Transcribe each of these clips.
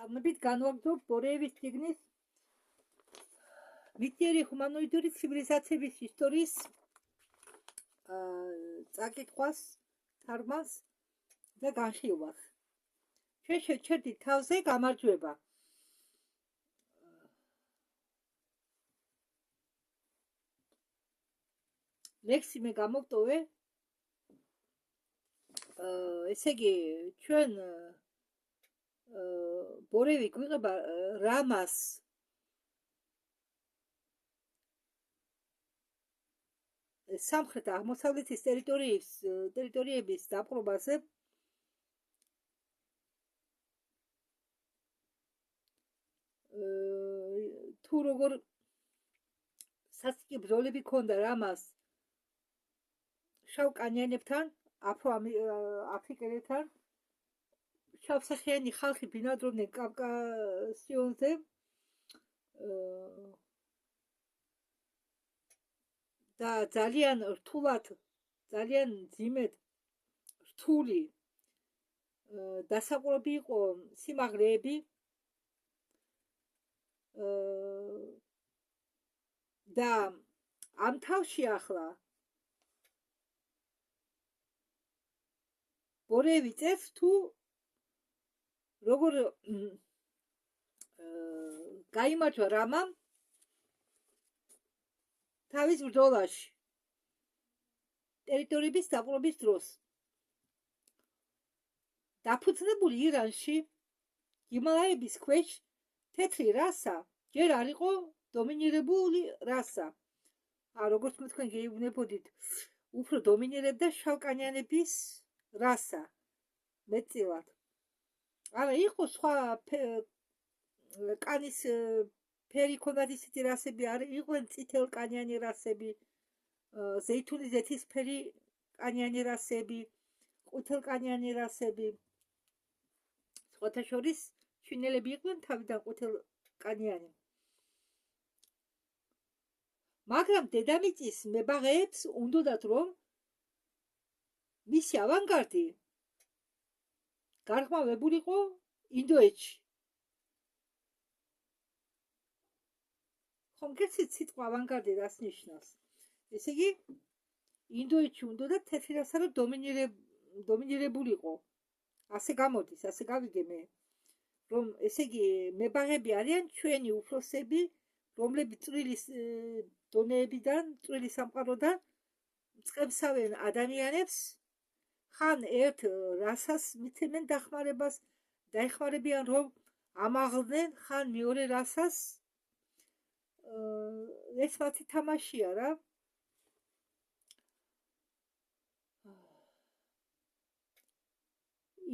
Აღმებით განვაგრძობ ბორეევის წიგნის მიტიერი ჰუმანოიდური ცივილიზაციების ისტორიის წაკითხვას, თარგმანს და განხილვას. ჩვენ შევჩერდით თავზე გამარჯვება. ლექსი მე გამოვტოვე. ესე იგი, ჩვენ ბორევი გვიღება რამას სამხრეთ აღმოსავლეთის ტერიტორიების დაპყრობაზე თუ როგორ სასტიკი ბრძოლები ქონდა რამას შავ კანიანებთან, აფრიკელებთან, შავსახიანი ხალხი ბინადრობდნენ კავკასიონზე, და ძალიან რთულად, ძალიან ძიმედ რთული დასაყრობი იყო სიმაღლეები და ამ თავში ახლა ბორევი წერს თუ როგორ გაიმარჯვა რამამ თავის ბრძოლაში ტერიტორიების დაპყრობის დროს. დაფუძნებული ირანში ჰიმალაების ქვეშ თეთრი რასა ჯერ არ იყო დომინირებული რასა. როგორც თქვენ გეუბნებოდით, უფრო დომინირებდა შავკანიანების რასა მეტწილად. არა, იყო სხვა კანის ფერი ქონდათ ისეთი რასები, არ იყვნენ წითელკანიანი რასები, ზეითუნის ზეთისფერი კანიანი რასები, ყვითელკანიანი რასები. სხვათა შორის ჩინელები იყვნენ თავიდან ყვითელკანიანი. მაგრამ დედამიწის მებაღეებს უნდოდათ, რომ მისი ავანგარდი გარღვევებულიყო ინდოეთში. კონკრეტულად სიტყვა ავანგარდი რას ნიშნავს? ესე იგი, ინდოეთში უნდოდათ თეთრი რასა რომ დომინირებულიყო. ასე გამოდის, ასე გავიგე მე, რომ ესე იგი მებაღები არიან ჩვენი უფროსები, რომლებიც წვრილი დონეებიდან, წვრილი სამყაროდან მწყემსავენ ადამიანებს, ხან ერთ რასას მიცემენ დახმარებას, დაეხმარებიან რომ ამაღლდნენ, ხან მეორე რასას. ეს მათი თამაშია რა.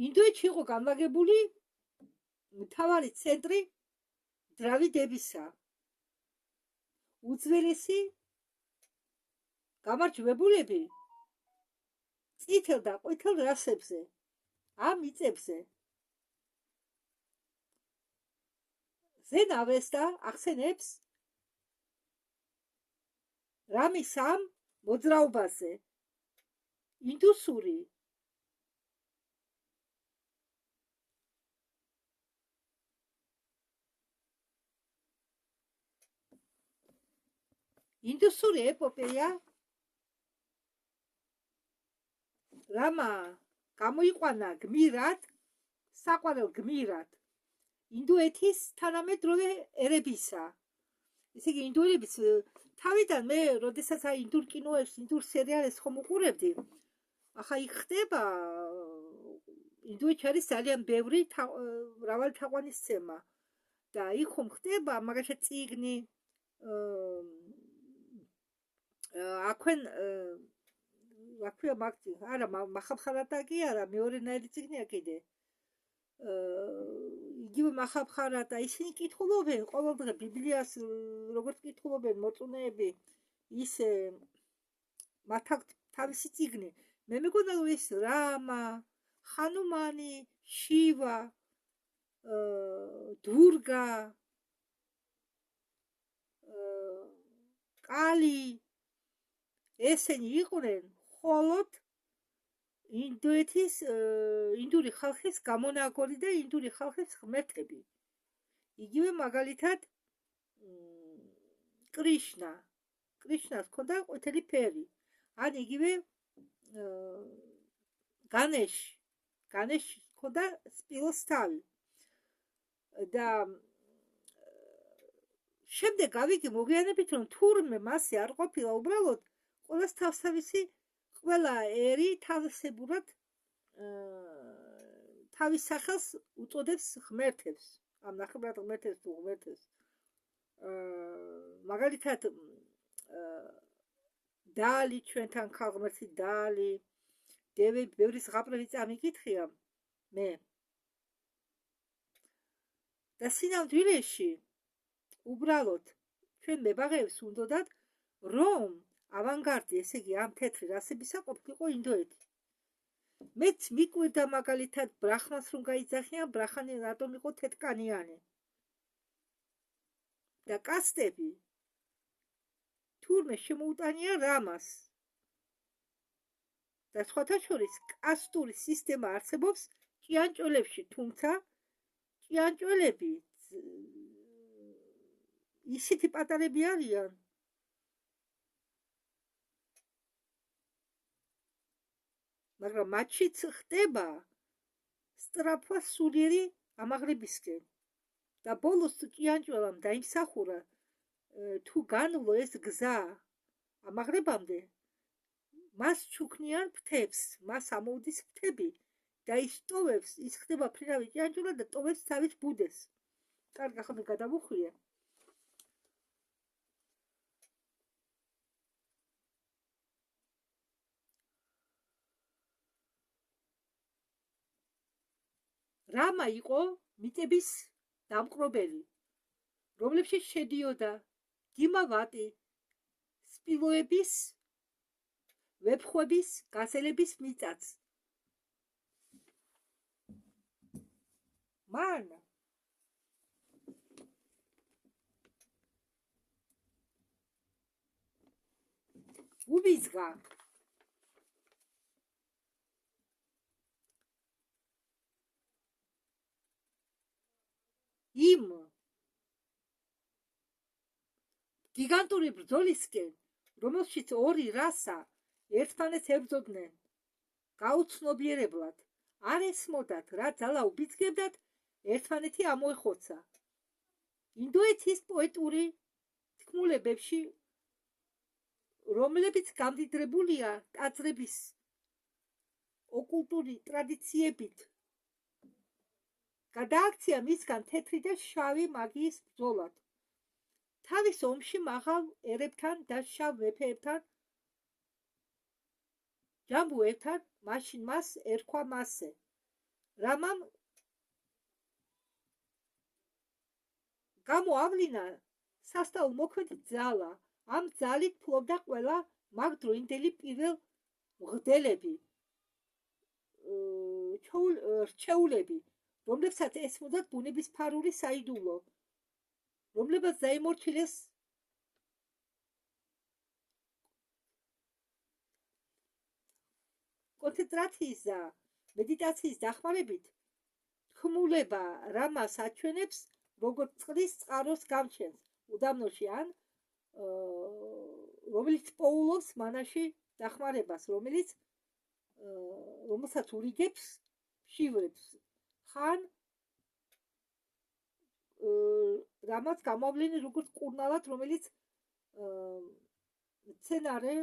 ინდოეთში იყო განლაგებული მთავარი ცენტრი დრავიდებისა. უძველესი გამარჯვებულები წითელ და ყვითელ რასებზე, ამ მიწებზე. ზენ ავესტა ახსენებს რამის ამ მოძრაობაზე. ინდუსური ეპოპეა რამა გამოიყვანა გმირად, საყვარელ გმირად ინდოეთის თანამედროვე ერებისა. ესე იგი, ინდოელებიც თავიდან მე, როდესაც ინდურ კინოებს, ინდურ სერიალებს ხომ უყურებდი, ახლა იქ ხდება ინდოეთში არის ძალიან ბევრი მრავალი თაყვანისცემა და იქ ხომ ხდება მაგალითად წიგნი, აქვენ აქვია მაგცი, არა, მახაბხარატა კი არა, მეორენაირი წიგნია კიდე. იგივე მახაბხარატა, ისინი კითხულობენ ყოველდღე ბიბლიას, როგორც კითხულობენ მოწუნეები, ისე მათ აქვთ თავისი წიგნი. მე მეგონა რომ ეს რამა, ხანუმანი, შივა, დურგა, კალი, ესენი იყვნენ მხოლოდ ინდოეთის ინდური ხალხის გამონაგოლი და ინდური ხალხის ღმერთები. იგივე მაგალითად კრიშნას ჰქონდა ყვითელი ფერი. ან იგივე განეშს ჰქონდა სპილოს თავი. და შემდეგ გავიგე მოგვიანებით, რომ თურმე მასე არ ყოფილა უბრალოდ ყველას თავსავისი ყველა ერი თავისებურად თავის სახელს უწოდებს ღმერთებს. ამ ნახევრად ღმერთებს თუ ღმერთებს. მაგალითად დალი ჩვენთან ქალღმერთი დალი, დევები, ბევრი ზღაპრები წამიკითხია მე. და სინამდვილეში უბრალოდ ჩვენ მებაღეებს უნდათ რომ ავანგარდი, ესე იგი ამ თეთრი რასებისა ყოფილიყო ინდოეთი. მეც მიკვირდა მაგალითად ბრაჰმას რომ გაიძახიან, ბრაჰმანი რატომ იყო თეთრკანიანი. და კასტები თურმე შემოუტანია რამას. და სხვათა შორის კასტური სისტემა არსებობს ჭიანჭველებში, თუმცა ჭიანჭველები ისეთი პატარები არიან, მაგრამ მათშიც ხდება სწრაფვა სულიერი ამაღლებისკენ. და ბოლოს ჭიანჭველამ დაიმსახურა თუ განვლო ეს გზა ამაღლებამდე, მას ჩუქნიან ფრთებს, მას ამოუდის ფრთები და ის ტოვებს, ის ხდება ფრინავი ჭიანჭველა და ტოვებს თავის ბუდეს. კარგი, ახლა მე გადავუხვიე. რამა იყო მიწების დამყრობელი, რომლებშიც შედიოდა გიმავატი, სპილოების, ვეფხვების, გაზელების მიწაც. მან უბიძგა იმ გიგანტური ბრძოლისკენ, რომელშიც ორი რასა ერთმანეთს ებრძოდნენ გაუცნობიერებლად, არ ესმოდათ რა ძალა უბიძგებდათ, ერთმანეთი ამოეხოცა. ინდოეთის პოეტური თქმულებებში, რომლებიც გამდიდრებულია ტაძრების ოკულტური ტრადიციებით, გადააქცია მისგან თეთრი და შავი მაგიის ბრძოლად. თავის ომში მაღალ ერებთან და შავ მეფეებთან ჯამბუებთან, მაშინ მას ერქვა მასე. რამამ გამოავლინა სასწაულ მოქმედი ძალა. ამ ძალით ფლობდა ყველა მაგდროინდელი პირველ მღვდელები, რჩეულები, რომლებსაც ესმოდათ ბუნების ფარული საიდუმლო, რომლებაც დაემორჩილეს კონცენტრაციის და მედიტაციის დახმარებით. თქმულება რამას აჩვენებს, როგორც წყლის წყაროს გამჩენს უდაბნოში, ან რომელიც პოულობს მანაში დახმარებას, რომელსაც ურიგებს, შივრებს, ხან რამაც გამოავლენი როგორც კურნალად, რომელიც მცენარე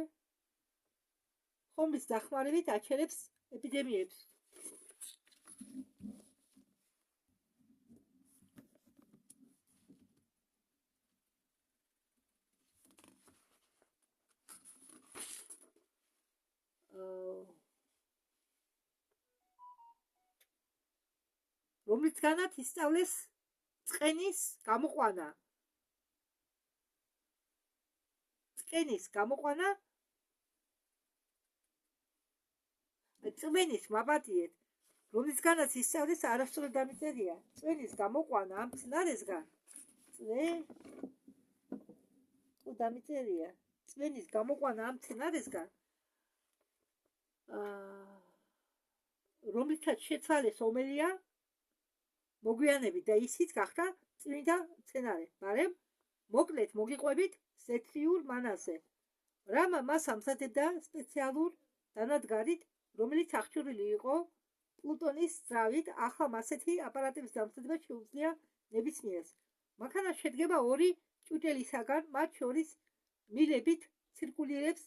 ხომის დახმარებით აჩერებს ეპიდემიებს. რომლისგანაც ისწავლეს წყენის გამოყვანა. წვენის მაპატიეთ, რომლისგანაც ისწავლეს არასწორად დამიწერია. წვენის გამოყვანა ამ მცენარესგან. დამიწერია. წვენის გამოყვანა ამ მცენარესგან, რომლითაც შეცვალეს ომელია, მოგვიანებით და ისიც გახდა წმინდა მცენარე, მაგრამ მოკლედ მოგიყვებით ზეთრიურ მანაზე. რამა მას ამზადებდა სპეციალურ დანადგარით, რომელიც აღჭურვილი იყო პლუტონის ძრავით. ახლა ასეთი აპარატების დამზადება შეუძლია ნებისმიერს. მანქანა შედგება ორი ჭურჭელისაგან, მათ შორის მილებით ცირკულირებს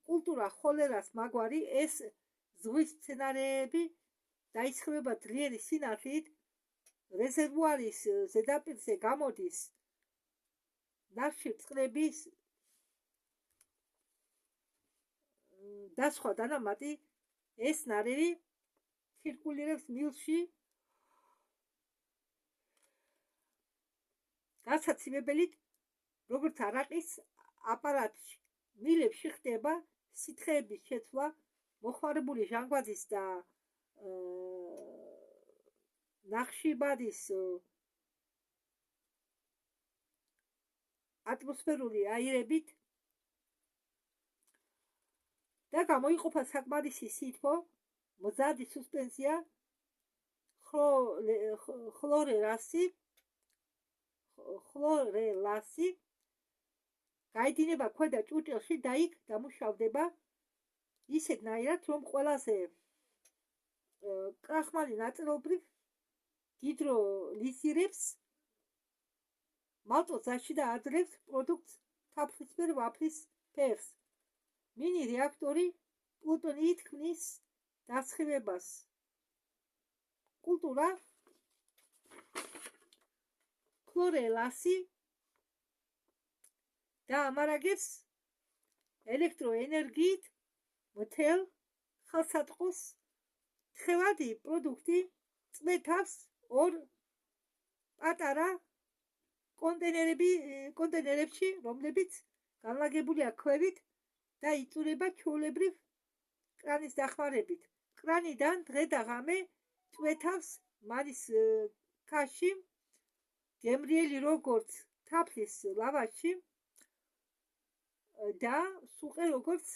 კულტურა ხოლერას მაგვარი. ეს ზღვის მცენარეები დაისხმება ძლიერი სინათლით, რეზერვუარის ზედაპირზე გამოდის ნახშირ წყლების და სხვა დანამატი. ეს ნარევი ცირკულირებს მილში, განსაციმებელით, როგორც არაყის აპარატში. მილებში ხდება სითხეების შეცვლა, მოხმარებული ჟანგბადის და ნახშირბადის ატმოსფერული აირებით და გამოიყოფა საკმარისი სითბო, მზადი სუსპენზია, ხლორელასი გაედინება ქვედა ჭურჭელში და იქ დამუშავდება ისეთნაირად, რომ ყველაზე კრახმალი ნაწილობრივ ჰიდროლიზირებს მალტოზაში და აძლევს პროდუქტს თაფლისფერ ვაფლის ფერს. მინი რეაქტორი პლუტონიით ქმნის დასხივებას. კულტურა ხლორელასი და ამარაგებს ელექტროენერგიით მთელ ხელსაწყოს. თხევადი პროდუქტი წვეთავს ორ პატარა კონტეინერებში, რომლებიც განლაგებულია ქვევით და იწურება ჩვეულებრივ კრანის დახმარებით. კრანიდან დღე და ღამე წვეთავს მარის ქაში, გემრიელი როგორც თაფლის ლავაში და სუყე როგორც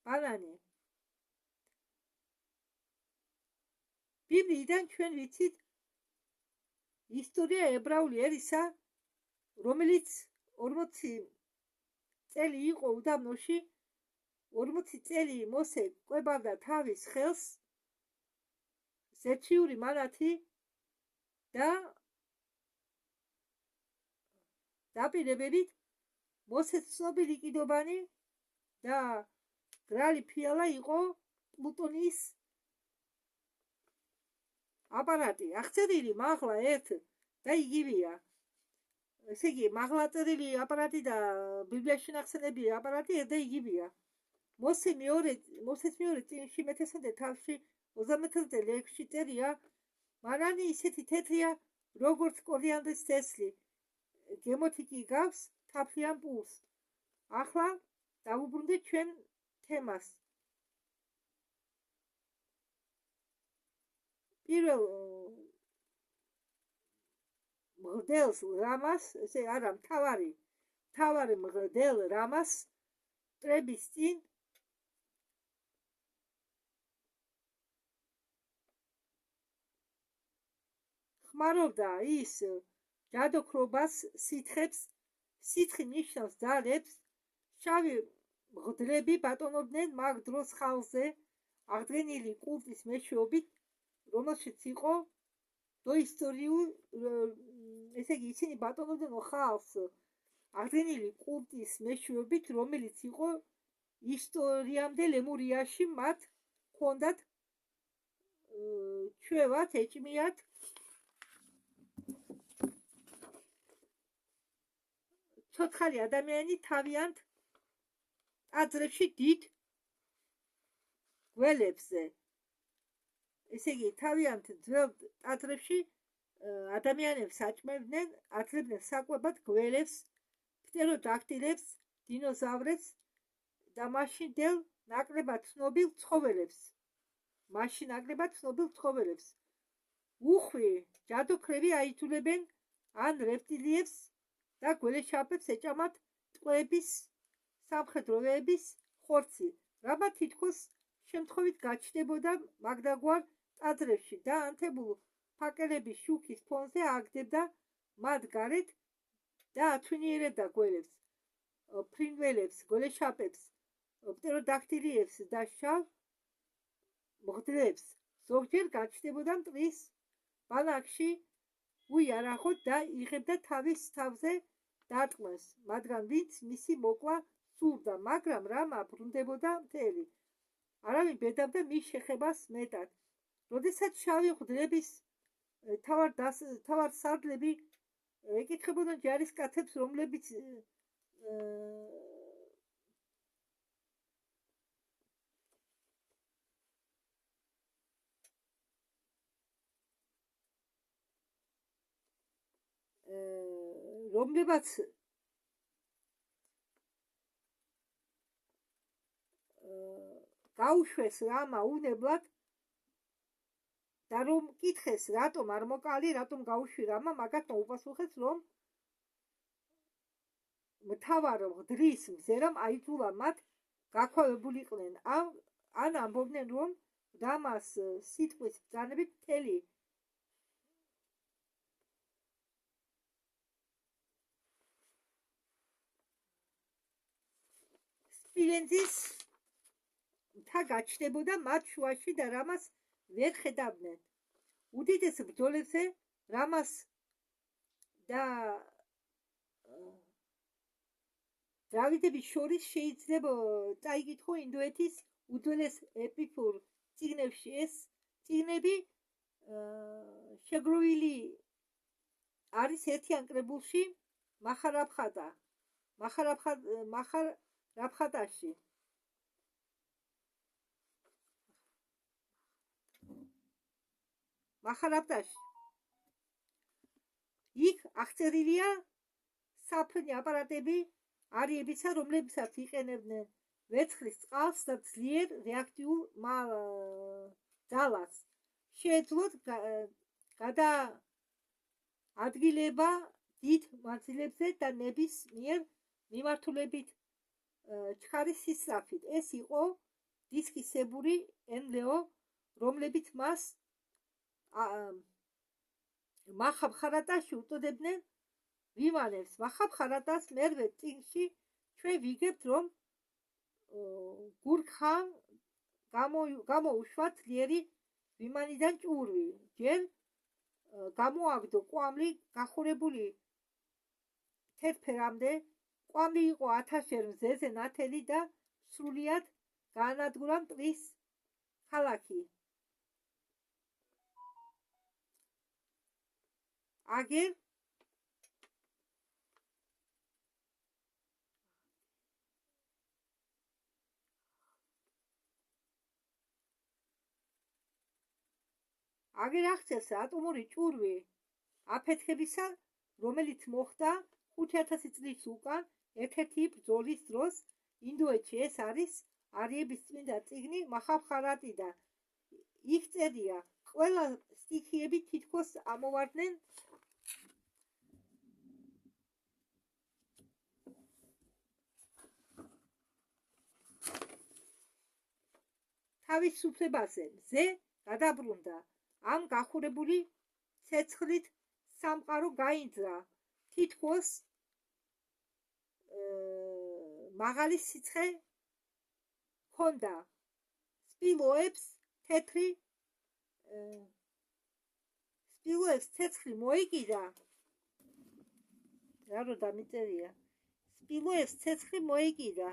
ბანანი. ბიბლიიდან ჩვენ ვიცით ისტორია ებრაული ერისა, რომელიც 40 წელი იყო უდაბნოში. 40 წელი მოსე კვებავდა თავის ხელს ზეთრიული მანათი და დაპირებებით მოსეს ცნობილი კიდობანი და გრალი ფიალა იყო პლუტონის აპარატი. აღწერილი მაღლა ერთ და იგივეა. ესე იგი, მაღლა წერილი აპარატი და ბიბლიაში ნახსენები აპარატი ერთ და იგივეა. მოსეს მეორე წიგნში მეთესმეტე თავში 36 ლექსში წერია, მანანი ისეთი თეთრია, როგორც კორიანდრის თესლი, გემოთი კი გავს თაფლიან პულს. ახლა დავუბრუნდეთ ჩვენ თემას. პირველ მღრდელს რამას, ესე არა, მთავარი მღრდელ რამას მტრების წინ ხმარობდა ის ჯადოქრობას, სითხებს, სითხი ნიშნავს ძალებს. შავი მღრდლები ბატონობდნენ მაგ დროს ხალხზე აღდგენილი კულტის მეშვეობით, რომელშიც იყო დოისტორიული, ესე იგი, ისინი ბატონობდნენ ხალხს აღდგენილი კულტის მეშვეობით, რომელიც იყო ისტორიამდე ლემურიაში. მათ ჰქონდათ ჩვევათ, ეჭმიათ ცოცხალი ადამიანი თავიანთ ტაძრებში დიდ გველებზე. ესე იგი, თავიანთ ძველ ტაძრებში ადამიანებს აჭმევდნენ, აცლებდნენ საკვებად გველებს, პტეროდაქტილებს, დინოზავრებს და მაშინდელ ნაკლებად ცნობილ ცხოველებს. უხვი ჯადოქრები აიძულებენ ან რეპტილიებს და გველეშაპებს ეჭამათ ტყვეების სამხედროების ხორცი, რაბა თითქოს შემთხვევით გაჩნდებოდა მაგდაგვარ ტაძრებში და ანთებულ ფაკელების შუქის ფონზე აგდებდა მათ გარეთ და ათვინიერებდა გველებს, ფრინველებს, გველეშაპებს, პტეროდაქტილიებს და შავ მღვდლებს. ზოგჯერ გაჩნდებოდა მტრის ბანაკში უიარაღოთ და იღებდა თავის თავზე დარტყმას, მათგან ვინც მისი მოკლა სურდა, მაგრამ რამა ბრუნდებოდა მთელი. არავინ ბედავდა მის შეხებას მეტად. როდესაც შავი მღვდლების თავარსარდლები ეკითხებოდნენ ჯარისკაცებს, რომლებიც გაუშვეს რამა უნებლად და რომ კითხეს, რატომ არ მოკალი, რატომ გაუშვი რამა, მაგათ მოუპასუხეს, რომ მთავარ მღვდლის მზერამ აიძულა მათ გაქვავებულიყვნენ, ან ამბობდნენ, რომ რამას სიტყვის ბრძანებით მთელი სპილენძის მთა გაჩნდებოდა მათ შუაში და რამას ვერ ხედავდნენ. უდიდეს ბრძოლებზე რამას და დრავიდების შორის შეიძლება წაიკითხო ინდოეთის უძველეს ეპიკურ წიგნებში. ეს წიგნები შეგროვილი არის ერთიან კრებულში მაჰარაბჰარატაში. იქ აღწერილია საფრენი აპარატები არიებისა, რომლებსაც იყენებდნენ ვერცხლის წყალს და ძლიერ რეაქტიულ ძალას. შეეძლოთ გადაადგილება დიდ მანძილებზე და ნებისმიერ მიმართულებით ჩქარის სისწრაფით. ეს იყო დისკისებური NLO, რომლებიც მას მაჰაბჰარატაში უწოდებდნენ ვიმანებს. მაჰაბჰარატას მერვე წიგნში ჩვენ ვიგებთ, რომ გურქჰამ გამოუშვა ძლიერი ვიმანიდან ჭურვი. ჯერ გამოაგდო კვამლი გახურებული თეთრფერამდე. კვამლი იყო 1000-ჯერ მზეზე ნათელი და სრულიად გაანადგურა მტრის ქალაქი. აგერ აღწერს ატომური ჭურვი აფეთქებისა, რომელიც მოხდა 5000 წლის უკან ერთ-ერთი ბრძოლის დროს ინდოეთში. ეს არის არიების წმინდა წიგნი მაჰაბჰარატი და იქ წერია, ყველა სტიქიები თითქოს ამოვარდნენ თავისუფლებაზე. მზე გადაბრუნდა. ამ გახურებული ცეცხლით სამყარო გაინძრა. თითქოს მაღალი სიცხე ჰქონდა. სპილოებს ცეცხლი მოიკიდა. რა რო დამიწერია? სპილოებს ცეცხლი მოიკიდა.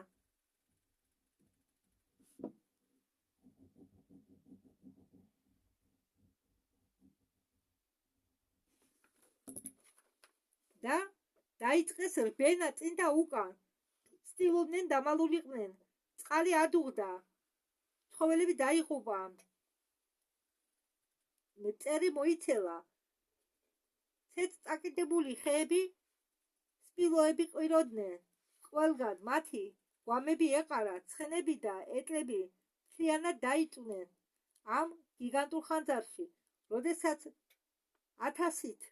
და დაიწყეს რბენა წინ და უკან. ცდილობდნენ დამალულიყვნენ. წყალი ადუღდა. ცხოველები დაიღუპა. მწერი მოიცელა. წაკიდებული ხეები სპილოები ყვიროდნენ. ყველგან მათი გვამები ეყარა. ცხენები და ეტლები მთლიანად დაიწუნენ ამ გიგანტურ ხანძარში, როდესაც 1000-ით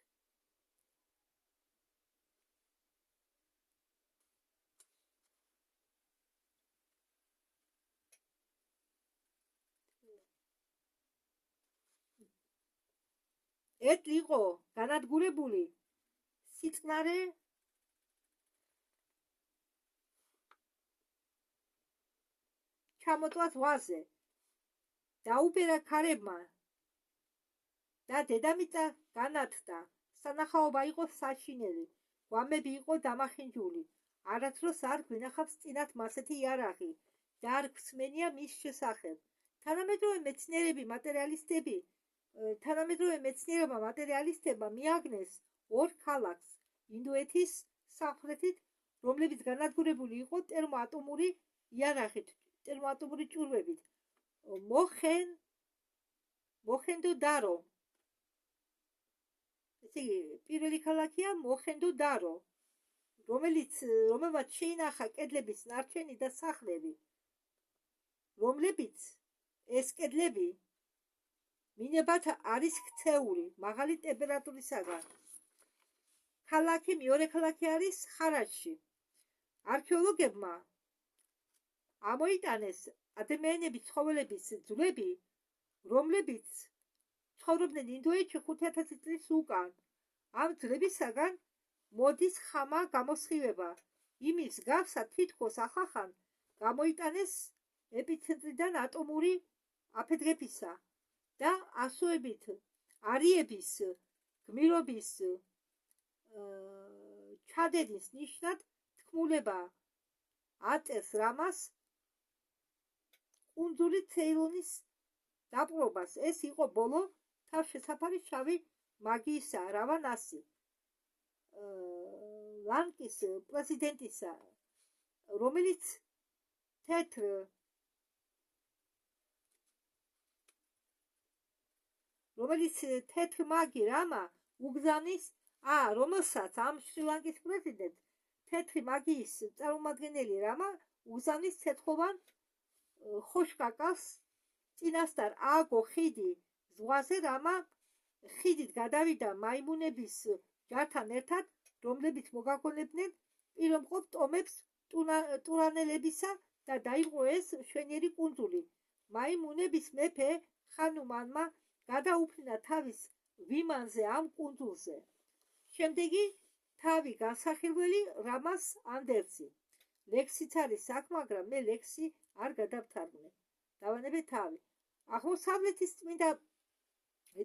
ეტლი იყო განადგურებული სიწყნარე ჩამოტვას ზღვაზე. დაუბერა ქარებმა და დედამიწა განათდა. სანახაობა იყო საშინელი, გვამები იყო დამახინჯული. არასდროს არ გვინახავს წინათ მასეთი იარაღი და არ გვსმენია მის შესახებ. თანამედროვე მეცნიერებმა მატერიალისტებმა მიაგნეს ორ ქალაქს ინდოეთის სამხრეთით, რომლებიც განადგურებული იყო ტერმოატომური იარაღით, ტერმოატომური ჭურვებით. მოხენდო-დარო. პირველი ქალაქია მოხენდო-დარო, რომელმაც შეინახა კედლების ნარჩენი და სახლები, რომლებიც ეს კედლები მინებათ არის ქცეული მაღალი ტემპერატურისაგან. მეორე ქალაქი არის ხარაჯში. არქეოლოგებმა ამოიტანეს ადამიანების ცხოველების ძვლები, რომლებიც ცხოვრობდნენ ინდოეთში 5000 წლის უკან. ამ ძვლებისაგან მოდის ხამა გამოსხივება. იმის გავსად თითქოს ახახან გამოიტანეს ეპიცენტრიდან ატომური აფეთქებისა და ასოებით არიების გმირობის ჩადენის ნიშნად თქმულება აწერს რამას კუნძული ცეილონის დაპყრობას. ეს იყო ბოლო თავშესაფარი შავი მაგიისა რავანასი, ლანკის პრეზიდენტისა, რომელიც თეთრ მაგი რამა უგზავნის, რომელსაც ამ შრი-ლანკის პრეზიდენტ თეთრი მაგიის წარმომადგენელი რამა უგზავნის ცეცხლოვან ხოშკაკალს წინასწარ ააგო ხიდი ზღვაზე, რამა ხიდით გადავიდა მაიმუნების ჯართან ერთად, რომლებიც მოგაგონებდნენ პირომყოფ ტომებს ტურანელებისა და დაიპყრო ეს მშვენიერი კუნძული. მაიმუნების მეფე ხანუმანმა გადაუფრინა თავის ვიმანზე ამ კუნძულზე. შემდეგი თავი განსახილველი რამას ანდერძი. ლექსიც არის აქ, მაგრამ მე ლექსი არ გადავთარგმნე. დავანებე თავი. აღმოსავლეთის წმინდა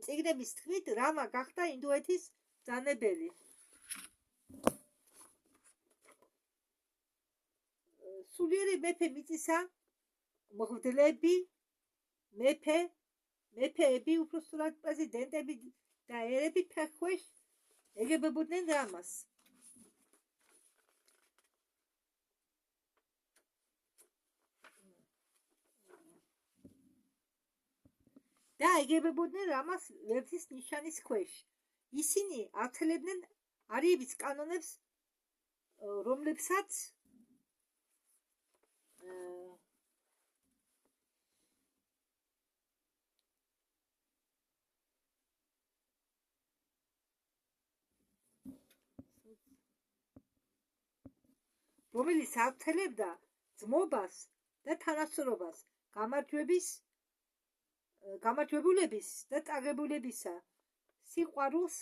წიგნების თქმით, რამა გახდა ინდოეთის ბრძანებელი. სულიერი მეფე მიწისა მღვდლები, მეფეები, უпростად პრეზიდენტები და ერები ფეხქვეშ ეგებებოდნენ რამას. და ეგებებოდნენ რამას ვერცის ნიშანის ქვეშ. ისინი აცელებდნენ არიების კანონებს, რომლებსაც რომელიც აცელებდა ძმობას და თანასწორობას, გამარჯვებულების და წაგებულებისა, სიყვარულს,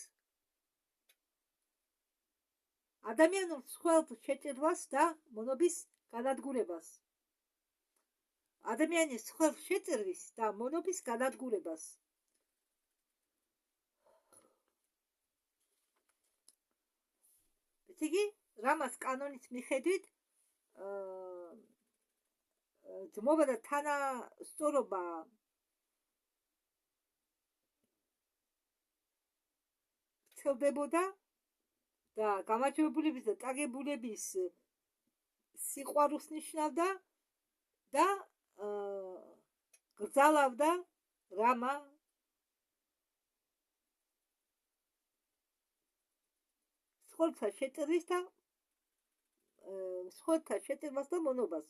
ადამიანურ სხვაელთ შეჭრებას და მონობის განადგურებას. ადამიანის სხვაელთ შეჭრვის და მონობის განადგურებას. ესე იგი, რამას კანონის მიხედვით ძმობა და თანასწორობა ვრცელდებოდა და გამარჯვებულების და წაგებულების სიყვარულს ნიშნავდა და გრძალავდა რამა სხვათა შეჭრებას და მონობას.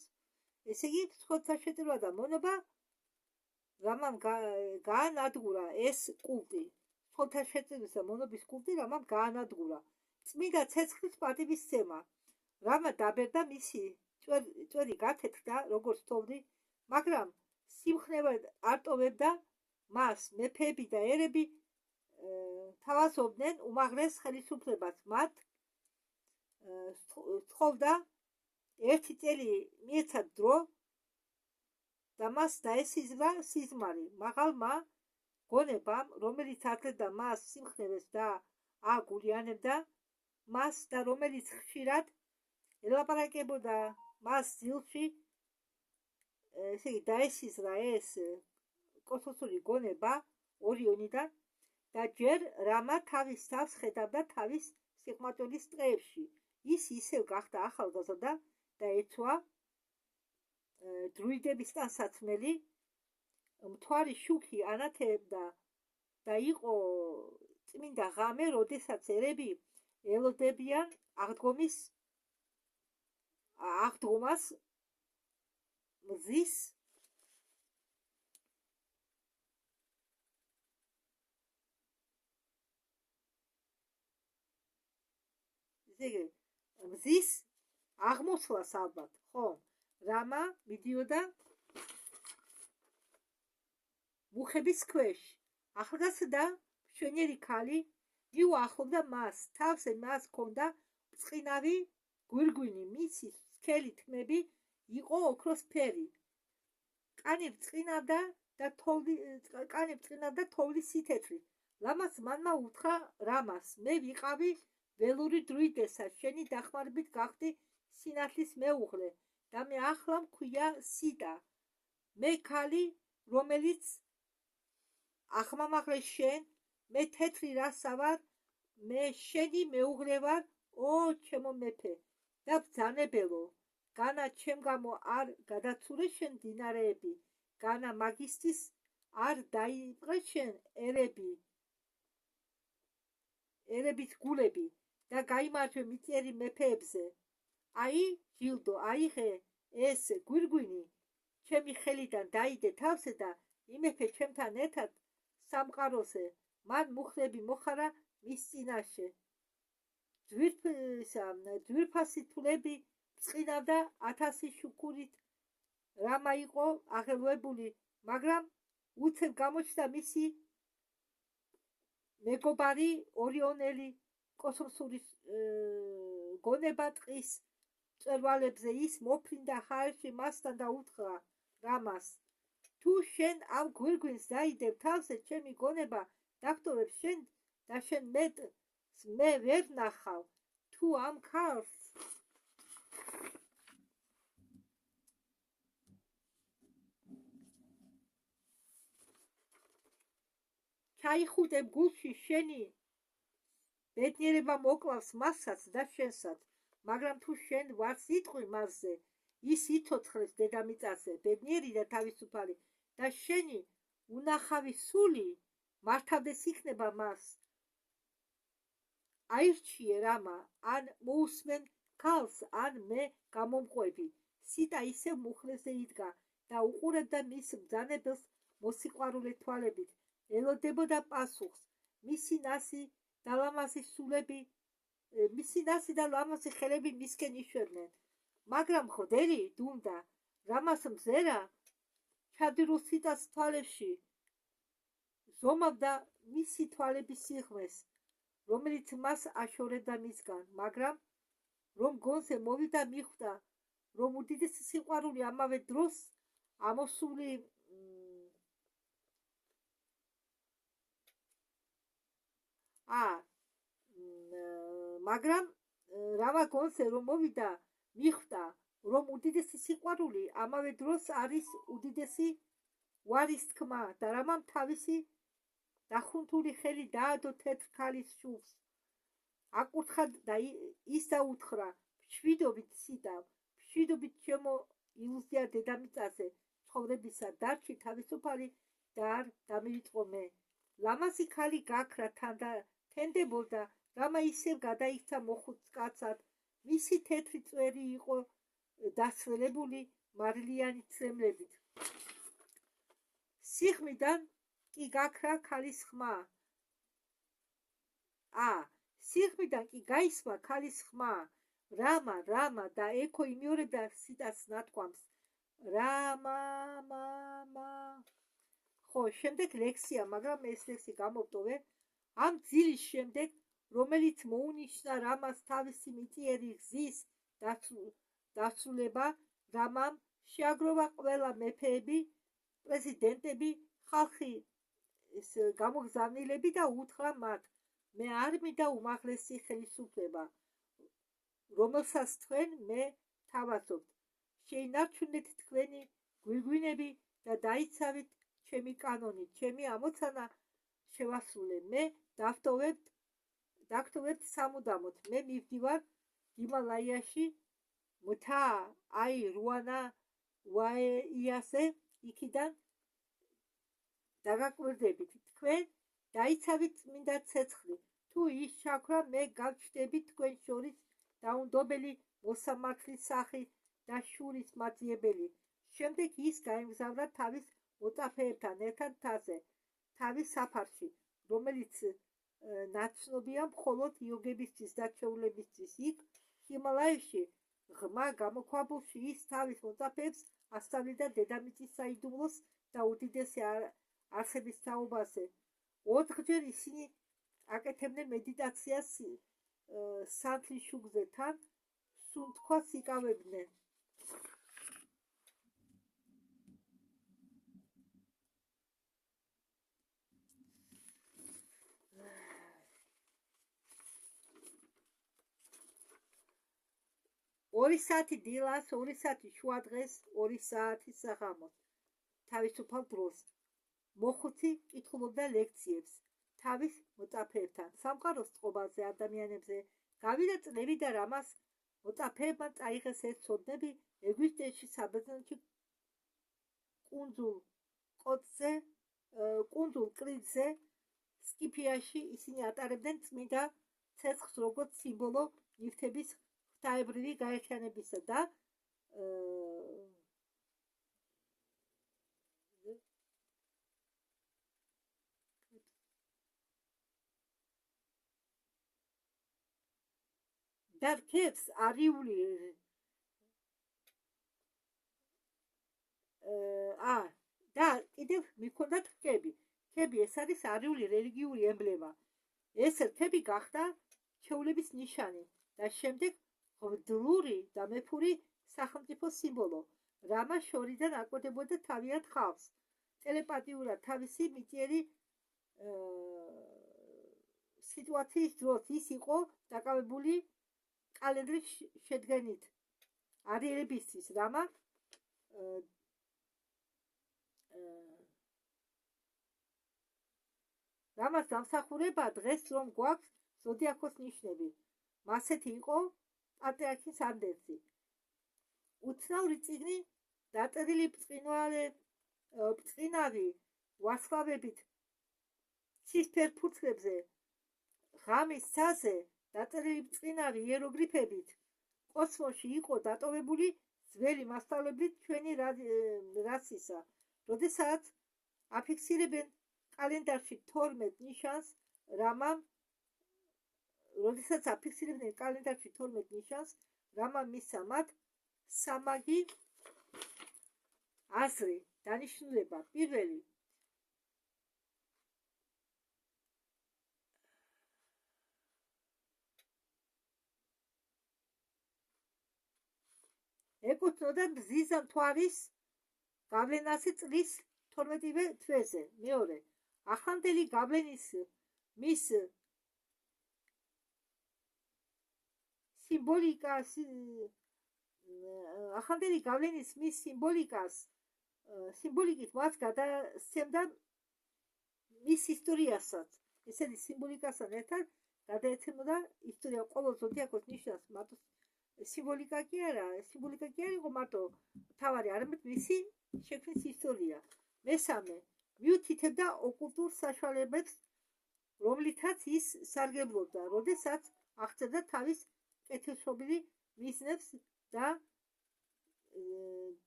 ესე იგი, სხვათა შეჭრება და მონობა რამამ გაანადგურა ეს კულტი. სხვათა შეჭრების და მონობის კულტი რამამ გაანადგურა. წმინდა ცეცხლის პატივისცემა, რამა დაბერდა მისი წვერი გათეთრდა, როგორც თოვდი, მაგრამ სიმხნევად არ ტოვებდა მას მეფეები და ერები თავაზობდნენ უმაღლეს ხელისუფლებას. მათ სთხოვდა ერთი წელი მიეცათ დრო და მას დაესიზღვრა სიზმარი. მაღალმა გონებამ, რომელიც აკლებდა მას სიმხნევეს და აგულიანებდა მას და რომელიც ხშირად ელაპარაკებოდა მას ძილში, ესე იგი დაესიზღვრა ეს კოსმოსური გონება ორიონიდან და ჯერ რამა თავის თავს ხედავდა თავის სიყვარულის ტყეებში. ის ისევ გახდა ახალგაზრდა და ეცვა დრუიდების ტანსაცმელი, მთვარი შუქი ანათებდა და იყო წმინდა ღამე, როდესაც ერები ელოდებიან აღდგომას მზის აღმოსვლას ალბათ, ხო? რამა მიდიოდა მუხების ქვეშ. ახალგაზრდა მშვენიერი ქალი მიუახლოვდა მას. თავზე მას ჰქონდა ბრწყინავი გვირგვინი, მისი სქელი თმები იყო ოქროსფერი. კანი ბრწყინავდა თოვლის სითეთრით. ლამაც მანმა უთხრა რამას: მე ვიყავი ველური დრუიდესა, შენი დახმარებით გახდი სინათლის მეუღლე და მე ახლა მქვია სიტა. მე ქალი, რომელიც ახმამაღლე შენ, მე თეთრი რასა ვარ, მე შენი მეუღლე ვარ, ო ჩემო მეფე და ბრძანებელო. განა ჩემ გამო არ გადაცურე შენ მდინარეები, განა მაგისტრის არ დაიპყრე შენ ერების გულები და გაიმარჯვე მიწიერი მეფეებზე. აი ჯილდო, აიღე ეს გვირგვინი ჩემი ხელიდან, დაიდე თავზე და იმეფე ჩემთან ერთად სამყაროზე. მან მუხლები მოხარა მის წინაშე. ძვირფასი თვლები ბრწყინავდა 1000 შუქურით. რამა იყო აღელვებული, მაგრამ უცებ გამოჩნდა მისი მეგობარი ორიონელი. კოსმოსური გონება ტყის მწვერვალებზე. ის მოფრინდა ჰაერში მასთან და უთხრა რამას: თუ შენ ამ გვირგვინს დაიდებ თავზე, ჩემი გონება დაგტოვებს შენ და შენ მეტს მე ვერ ნახავ. თუ ამ ქალს ჩაიხუტებ გულში, შენი ბედნიერება მოკლავს მასაც და შენსაც, მაგრამ თუ შენ ვარს იტყვი მასზე, ის იცოცხლებს დედამიწაზე, ბედნიერი და თავისუფალი და შენი უნახავი სული მართავდეს იქნება მას. აირჩიე რამა, ან მოусმენ ქალს, ან მე გამომყვები. სიტა ისევ მუხლებზე იდგა და უყურებდა მის ბრძანებელს მოსიყვარულე თვალებით. ელოდებოდა პასუხს. მისი ნასი და ლამაზი ხელები მისკენ იშვებდნენ. მაგრამ ხვდერი დუმდა რამას მზერა ჩადირო სიტას თვალებში. ზომავდა მისი თვალების სიღრმეს, რომელიც მას აშორებდა მისგან, მაგრამ რომ გონზე მოვიდა, მიხვდა, რომ უდიდესი სიყვარული ამავე დროს ამოსული მაგრამ რამა გონზე რომ მოვიდა, მიხვდა, რომ უდიდესი სიყვარული ამავე დროს არის უდიდესი ვარის თქმა და რამამ თავისი დახუნთული ხელი დაადო თეთრ ქალის შუბს. აკურთხა და ის დაუთხრა: მშვიდობით სიტა, მშვიდობით ჩემო ილუზია დედამიწაზე ცხოვრებისა, დარჩი თავისუფალი და არ დამივიწყო მე. ლამაზი ქალი გაქრა თენდებოდა, რამა ისევ გადაიქცა მოხუც კაცად. მისი თეთრი წვერი იყო დასველებული მარილიანი ცრემლებით. სიღრმიდან კი გაქრა ქალის ხმა. სიღრმიდან კი გაისმა ქალის ხმა. რამა და ექო იმეორებდა სიტას ნათქვამს. რამა. ხო, შემდეგ ლექსია, მაგრამ ეს ლექსი გამოვტოვე. ამ ძილის შემდეგ, რომელიც მოუნიშნა რამას თავისი მიწიერი გზის დასრულება, რამამ შეაგროვა ყველა მეფეები, პრეზიდენტები, ხალხის გამოგზავნილები და უთხრა მათ: მე არ მინდა უმაღლესი ხელისუფლება, რომელსაც თქვენ მე თავაზობთ. შეინარჩუნეთ თქვენი გვირგვინები და დაიცავით ჩემი კანონით. ჩემი ამოცანა შევასრულე. მე დაგტოვებთ სამუდამოდ. მე მივდივარ ჰიმალაიაში, მთა აი რუანა ვაიაზე, იქიდან დაგაკვირდებით. თქვენ დაიცავით წმინდა ცეცხლი. თუ ის ჩაქრა, მე გავჩნდებით თქვენ შორის დაუნდობელი მოსამართლის სახით და შურის მაძიებელი. შემდეგ ის გაემგზავრა თავის მოწაფეებთან ერთად მთაზე, თავის საფარში, რომელიც ნაცნობია მხოლოდ იოგებისთვის და ჩვეულებისთვის. იქ ჰიმალაიში, ღრმა გამოქვაბულში, ის თავის მოწაფეებს ასწავლიდა დედამიწის საიდუმლოს და უდიდესი არსების თაობაზე. 4-ჯერ ისინი აკეთებდნენ მედიტაციას სანთლის შუქზე, თან სუნთქვას იკავებდნენ. ორი საათი დილას, 2 საათი შუადღეს, 2 საათი საღამოს. თავისუფალ დროს მოხუცი კითხულობდა ლექციებს თავის მოწაფეებთან სამყაროს წყობაზე, ადამიანებზე. გავიდა წლები და რამას მოწაფეებმა წაიღეს ეს ცოდნები ეგვიპტეში, საბერძნეთში, კუნძულ კრიტზე, სკიფიაში. ისინი ატარებდნენ წმინდა ცეცხლს როგორც სიმბოლო ნივთების ღვთაებრივი გაერთიანებისა და რქებს არიული და კიდევ მიჰქონდათ რქები. რქები ეს არის არიული რელიგიური ემბლემა. ეს რქები გახდა ჩვეულების ნიშანი და შემდეგ ღვთლური და მეფური სახელმწიფოს სიმბოლო. რამა შორიდან აკვდებოდა თავიანთ ხალხს ტელეპათიურად თავისი მიწიერი სიტუაციის დროს. ის იყო დაკავებული კალენდრის შედგენით არიელებისთვის, რამაც დამსახურება დღეს რომ გვაქვს ზოდიაქოს ნიშნები. მასეთი იყო პატრიარქის ანდერძი. უცნაური წიგნი დაწერილი ბრწყინავი ვარსკვლავებით ცისფერ ფურცლებზე, ღამის ცაზე დაწერილი ბრწყინავი იეროგლიფებით კოსმოსში იყო დატოვებული ძველი მასშტაბებით ჩვენი რასისა. როდესაც აფიქსირებენ კალენდარში 12 ნიშანს, რამამ მისცა მათ სამაგი აზრი, დანიშნულება. პირველი ეკუთვნოდა მზის მთვარის გავლენაზე წლის 12-ვე თვეზე. მეორე ახლანდელი გავლენის მის სიმბოლიკით მას გადასცემდა მის ისტორიასაც. ესეთი სიმბოლიკასთან ერთად გადაეცემოდა ისტორია. ყოველ ზოდიაქოს ნიშანს მარტო სიმბოლიკა კი არ იყო მარტო თავარი, არამედ მისი შექმნის ისტორია. მესამე მიუთითებდა ოკულტურ საშუალებებს, რომლითაც ის სარგებლობდა, როდესაც აღწერდა თავის კეთილშობილი მიზნებს და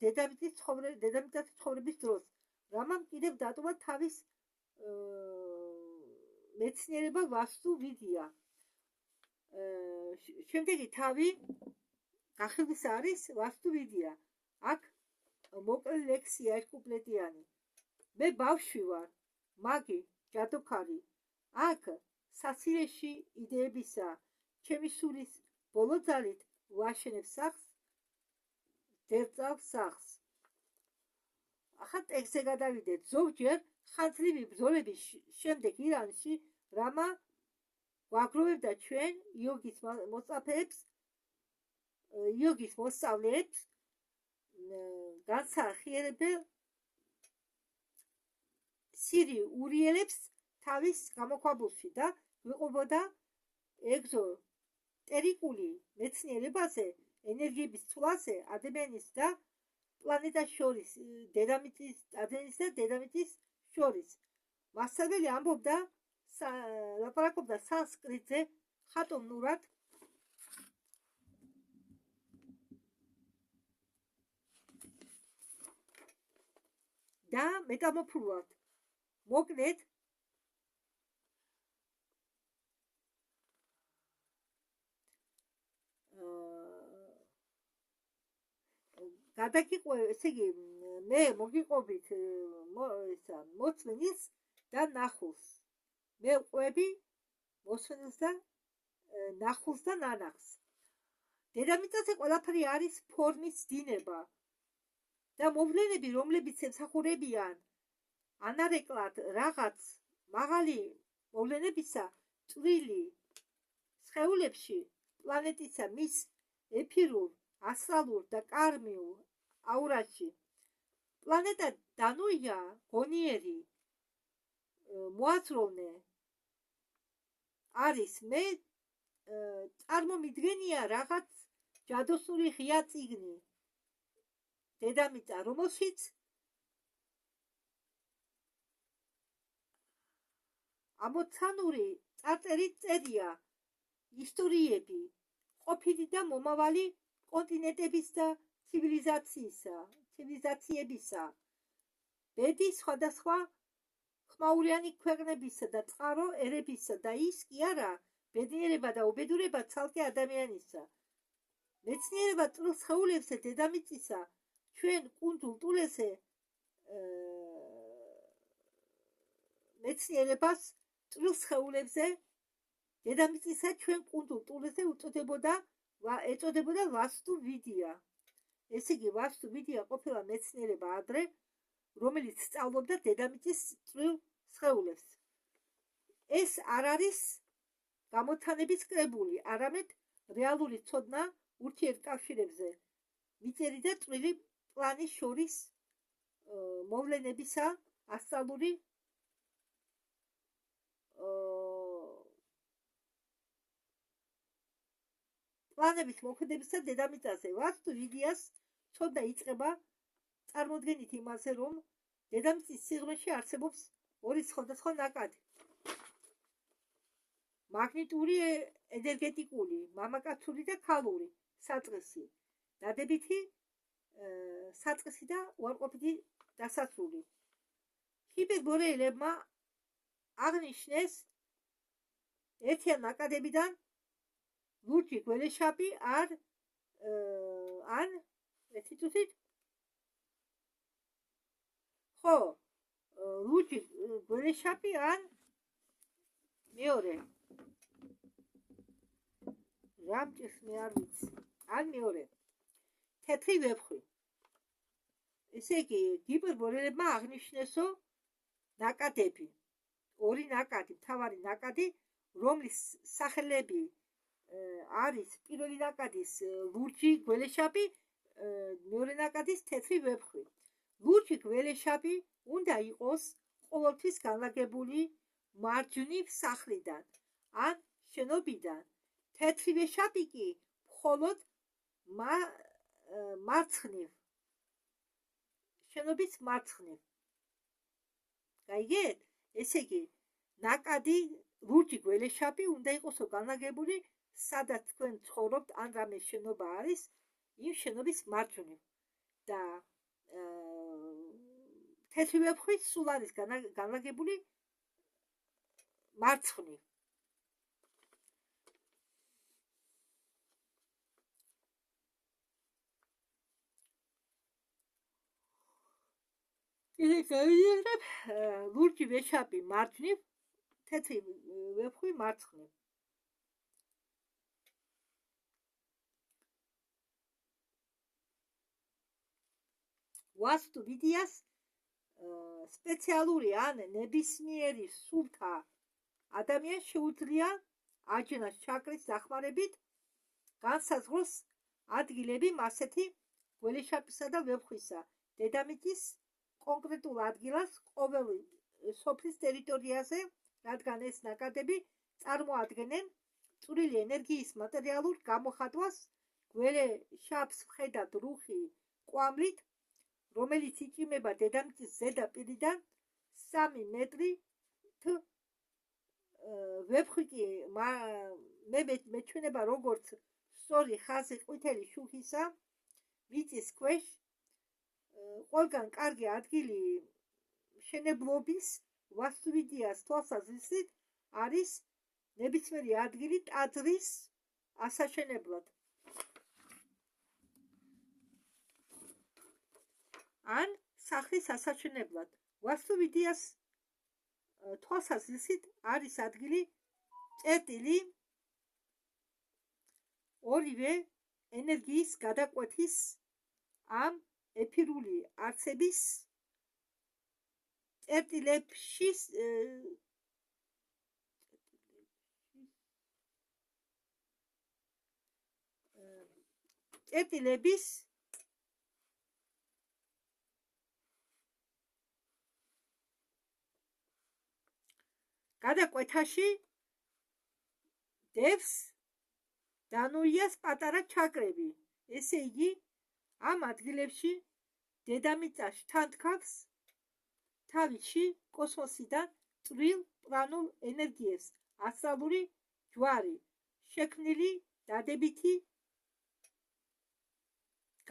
დედამიწის ცხოვრების დროს. რამამ კიდევ დატოვა თავის მეცნიერება ვასტუ ვიდია. შემდეგი თავი გახილვის არის ვასტუ ვიდია. აქ მოკლე ლექსია ერთკუპლეტიანი. მე ბავშვი ვარ, მაგი, ჯადოქარი. აქ სასილეში იდეებისა ჩემი სულის ბოლო ძალით ვაშენებ სახს დერწავ სახს. ახლა ტექსტზე გადავიდეთ. ზოგჯერ ხანძრივი ბრძოლების შემდეგ ირანში რამა გვაგროვებდა ჩვენ იოგის მოსწავლეებს განსახიერებელ სირი ურიელებს თავის გამოქვაბულში და გვიყვებოდა ეგზოტერიკული მეცნიერებაზე, ენერგიების ცვლაზე, ადამიანის და პლანეტას შორის, ადამიანის და დედამიწის შორის. მასწავლებელი ამბობდა, ლაპარაკობდა სანსკრიტზე ხატოვნურად და მეტამორფულად. მოკლედ, გადაგიყვე, ესე იგი, მე მოგიყვებით მოსმენის და ნახულს. მე ვყვები მოსმენს და ნახულს და ნანახს. დედამიწაზე ყველაფერი არის ფორმის დინება და მოვლენები, რომლებიც ემსახურებიან ანარეკლად რაღაც მაღალი მოვლენებისა წვრილი სხეულებში, პლანეტისა მის ეფირულ, ასტრალურ და კარმიულ აურაში. პლანეტა დანუია გონიერი მოაზროვნე არის. მე წარმომიდგენია რაღაც ჯადოსნური ღია წიგნი დედამიწა, რომელშიც ამოცანური წარწერით წერია ისტორიები ყოფილი და მომავალი კონტინენტების და ცივილიზაციებისა, ბედი სხვადასხვა ხმაურიანი ქვეყნებისა და წყარო ერებისა და ის კი არა, ბედნიერება და უბედურება ცალკე ადამიანისა. მეცნიერება წვრილ სხეულებზე დედამიწისა ჩვენ კუნძულ ტულეზე მეცნიერებას წვრილ სხეულებზე დედამიწისა ჩვენ კუნძულ ტულეზე ეწოდებოდა ვასტუ ვიდია. ესე იგი, ვასტუ ვიდია ყოფილა მეცნიერება ადრე, რომელიც სწავლობდა დედამიწის წვრილ სხეულებს. ეს არ არის გამოცანების კრებული, არამედ რეალური ცოდნა ურთიერთკავშირებზე მიწერი და წვრილი პლანის შორის მოვლენებისა, ასტრალური პლანების მოქმედებისა დედამიწაზე. ვასტუ ვიდიას ცოდნა იწყება წარმოდგენით იმაზე, რომ დედამიწის სიღრმეში არსებობს ორი სხვადასხვა ნაკადი. მაგნიტური, ენერგეტიკული, მამაკაცური და ქალური საწყისი, დადებითი საწყისი და უარყოფითი დასასრული. ჰიპერბორეელებმა აღნიშნეს ერთიან ნაკადებიდან ლურჯი გველეშაპი ან ლურჯი გველეშაპი ან მეორე რამჭის მე არ ვიცი, ან მეორე თეთრი ვეფხვი. ესე იგი, ჰიპერბორეელებმა აღნიშნესო ნაკადები, ორი ნაკადი, მთავარი ნაკადი, რომლის სახელები არის პირველი ნაკადის ლურჯი გველეშაპი, მეორე ნაკადის თეთრი ვეფხვი. ლურჯი გველეშაპი უნდა იყოს ყოველთვის განლაგებული მარჯვნივ სახლიდან ან შენობიდან. თეთრი ვეშაპი კი მხოლოდ მარცხნივ, შენობის მარცხნივ. გაიგეთ? ესე იგი, ნაკადი ლურჯი გველეშაპი უნდა იყოსო განლაგებული, სადაც თქვენ ცხოვრობთ, ან რამე შენობა არის, იმ შენობის მარჯვნივ. და თეთრი ვეფხვი სულ არის განლაგებული მარცხნივ. ლურჯი ვეშაპი მარჯვნივ, თეთრი ვეფხვი მარცხნივ. ვასტუ ვიდიას სპეციალური ან ნებისმიერი სულთა ადამიანს შეუძლია აჯნას ჩაკრის დახმარებით განსაზღვროს ადგილები მასეთი გველეშაპისა და ვეფხვისა დედამიწის კონკრეტულ ადგილას ყოველი სოფლის ტერიტორიაზე, რადგან ეს ნაკადები წარმოადგენენ წვრილი ენერგიის მატერიალურ გამოხატვას გველეშაპს ვხედავთ რუხი კვამლით, რომელიც იჭიმება დედამიწის ზედაპირიდან 3 მეტრით. ვეფხვი კი მეჩვენება როგორც სწორი ხაზი ყვითელი შუქისა მიწის ქვეშ, ყველგან კარგი ადგილი მშენებლობის. ვასტუვიდიას თვალსაზრისით არის ნებისმიერი ადგილი ტაძრის ასაშენებლად ან სახლის ასაშენებლად. ვასტუვიდიას თვალსაზრისით არის ადგილი წერტილი ორივე ენერგიის გადაკვეთის ამ ეფირული არცების წერტილების გადაკვეთაში დევს დანუიას პატარა ჩაკრები. ესე იგი, ამ ადგილებში დედამიწა შთანთქავს თავში კოსმოსიდან წვრილ პლანურ ენერგიებს. ასტრალური ჯვარი შექმნილი დადებითი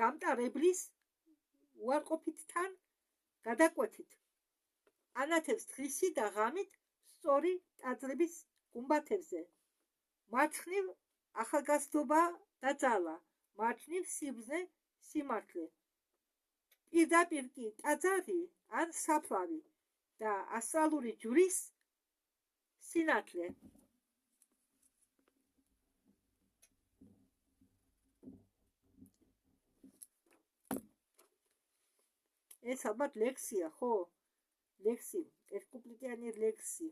გამტარებლის უარყოფითთან გადაკვეთით ანათებს დღისი და ღამით სწორი ტაძრების გუმბათებზე. მარცხნივ ახალგაზრდობა და ძალა, მარჯვნივ სიბრძნე, სიმართლე. პირდაპირ კი ტაძარი ან საფლავი და ასტრალური ჯვრის სინათლე. ეს ალბათ ლექსია, ხო? ლექსი, ერთკუპლიტიანი ლექსი.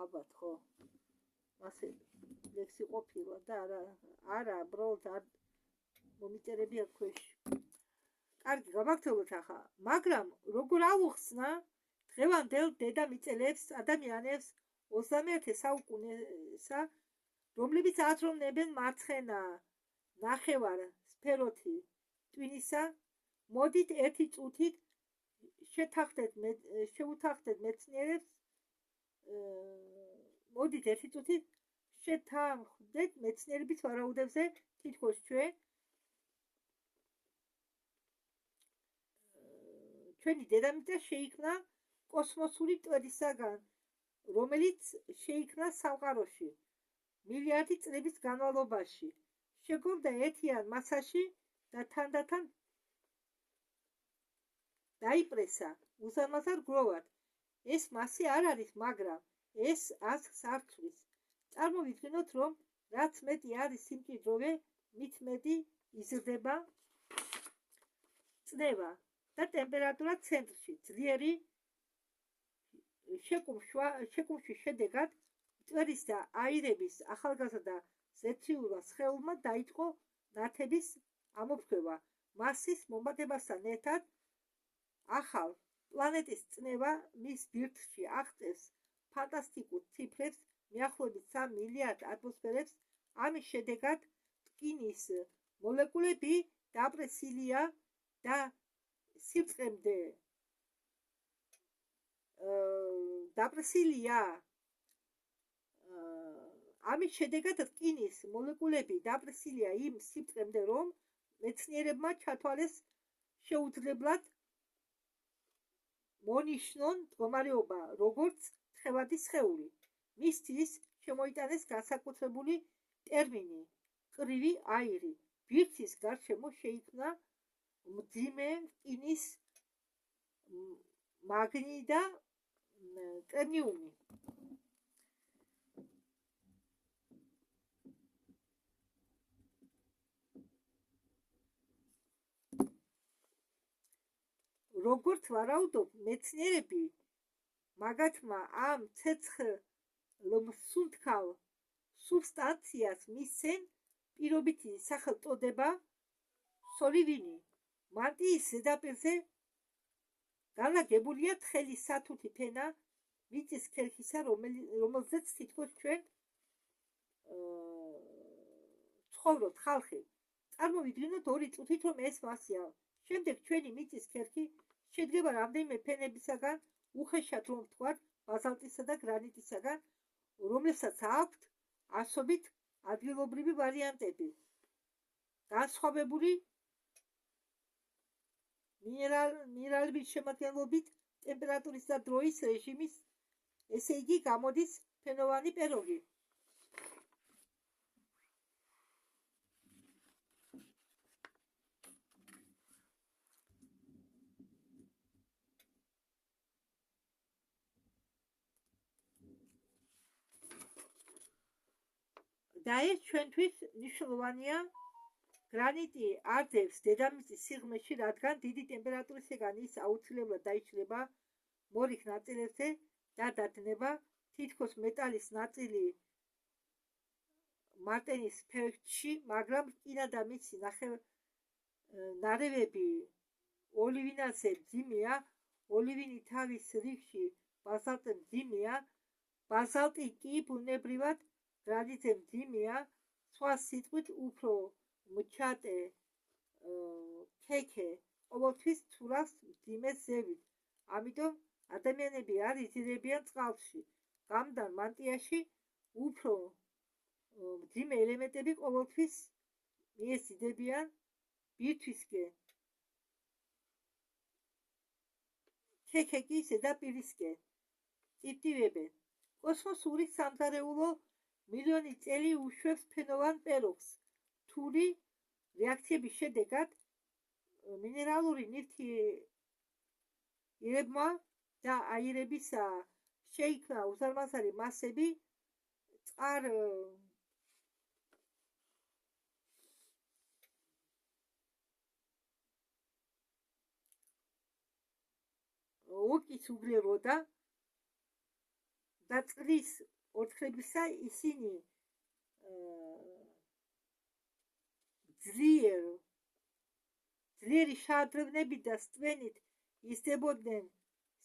ალბათ, ხო? მასე ლექსი ყოფილა და არა, ბროლოდ არ მომიწერებია ქვეშ. კარგი, გავაგრძელოთ ახლა. მაგრამ როგორ ავუხსნა დღევანდელ დედამიწელებს ადამიანებს 21 საუკუნესა, რომლებიც აზროვნებენ მარცხენა ნახევარ სფეროთი ტვინისა, მოდით ერთი წუთით შევუთანხმდეთ მეცნიერებს, მოდით ერთი წუთით შეთანხმდეთ მეცნიერების ვარაუდებზე, თითქოს ჩვენი დედამიწა შეიქმნა კოსმოსური მტვერისაგან, რომელიც შეიქმნა სამყაროში მილიარდი წლების განმავლობაში, შეგორდა ერთიან მასაში და თანდათან დაიპრესა უზარმაზარ გროვად. ეს მასი არ არის, მაგრამ ეს აზრს არ ცვლის. წარმოვიდგინოთ, რომ რაც მეტი არის სიმჭიდროვე, მით მეტი იზრდება წნევა და ტემპერატურა ცენტრში. ძლიერი შეკუმშვის შედეგად მტვერის და აირების ახალგაზრდა ზეთრიულმა სხეულმა დაიწყო ნათების ამოფრქვევა. მასის მომატებასთან ერთად ახალ პლანეტის წნევა მის ბირთვში აღწევს ფანტასტიკურ ციფრებს, მიახლოებით 3 მილიარდ ატმოსფეროს. ამის შედეგად ტკინის მოლეკულები დაპრესილია და სიბრტყემდე ამის შედეგად რკინის მოლეკულები დაპრესილია იმ სიბრტყემდე, რომ მეცნიერებმა ჩათვალეს შეუძლებლად მონიშნონ მდგომარეობა როგორც თხევადი სხეული. მისთვის შემოიტანეს განსაკუთრებული ტერმინი კრივი აირი. ბირთვის გარშემო შეიქმნა მძიმე რკინის მაგნიტი და კრემნიუმი. როგორც ვარაუდობ, მეცნიერები მაგათმა ამ ცეცხლმსუნთქავ სუბსტანციას მისცენ პირობითი სახელწოდება სოლივინი. მანტიის ზედაპირზე განლაგებულია თხელი სათუთი ფენა მიწის ქერქისა, რომელზეც თითქოს ჩვენ ცხოვრობთ ხალხი. წარმოვიდგინოთ 2 წუთით, რომ ეს მასია. შემდეგ ჩვენი მიწის ქერქი შედგება რამდენიმე ფენებისაგან, უხეშად რომ ვთქვათ, ბაზალტისა და გრანიტისაგან, რომლებსაც აქვთ ასობით ადგილობრივი ვარიანტები, განსხვავებული მინერალების შემადგენლობით, ტემპერატურის და დროის რეჟიმის, ესე იგი გამოდის ფენოვანი პეროგი. და ეს ჩვენთვის მნიშვნელოვანია. გრანიტი არ დევს დედამიწის სიღრმეში, რადგან დიდი ტემპერატურისგან ის აუცილებლად დაიშლება მორიგ ნაწილებზე და დადნება. თითქოს მეტალის ნაწილი მარტენის ფერხში, მაგრამ რკინა და მისი ნარევები ოლივინაზე მძიმეა. ოლივინი თავის რიგში ბაზალტზე მძიმეა. ბაზალტი კი ბუნებრივად გრანიტზე მძიმეა. სხვა სიტყვით, უფრო მჩატე ქექე ყოველთვის ცურავს მძიმე ზევით. ამიტომ ადამიანები არ იზრდებიან წყალში. გამდან მანტიაში უფრო მძიმე ელემენტები ყოველთვის მიეზიდებიან ბირთვისკენ. ქექე კი ზედაპირისკენ წიწივებენ. კოსმოსური სამზარეულო მილიონი წელი უშვებს ფენოვან პეროგს. რთული რეაქციების შედეგად მინერალური ნივთიერებმა და აირებისა შეიქმნა უზარმაზარი მასები. წყარ ოკის უგლებოდა და წყლის ორთქლებისა ისინი ძლიერი შადრევნებით და სტვენით ისდებოდნენ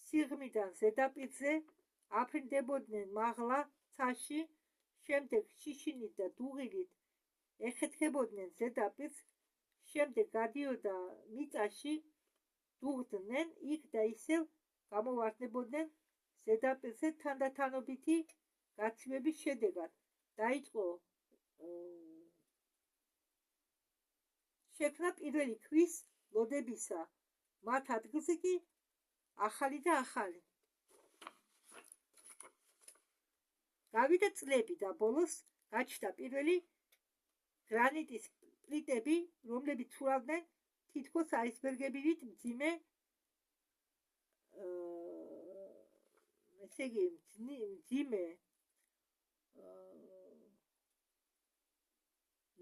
სიღრმიდან ზედაპირზე, აფრინდებოდნენ მაღლა ცაში, შემდეგ შიშინით და დუღილით ეხეთქებოდნენ ზედაპირს, შემდეგ გადიოდა მიწაში, დუღდნენ იქ და ისევ გამოვარდნებოდნენ ზედაპირზე. თანდათანობითი გაცივების შედეგად დაიწყო შექმნა პირველი ქვის ლოდებისა, მათ ადგილზე კი ახალი და ახალი. გავიდა წლები და ბოლოს გაჩნდა პირველი გრანიტის პლიტები, რომლებიც ცურავდნენ თითქოს აისბერგებით მძიმე, ესე იგი მძიმე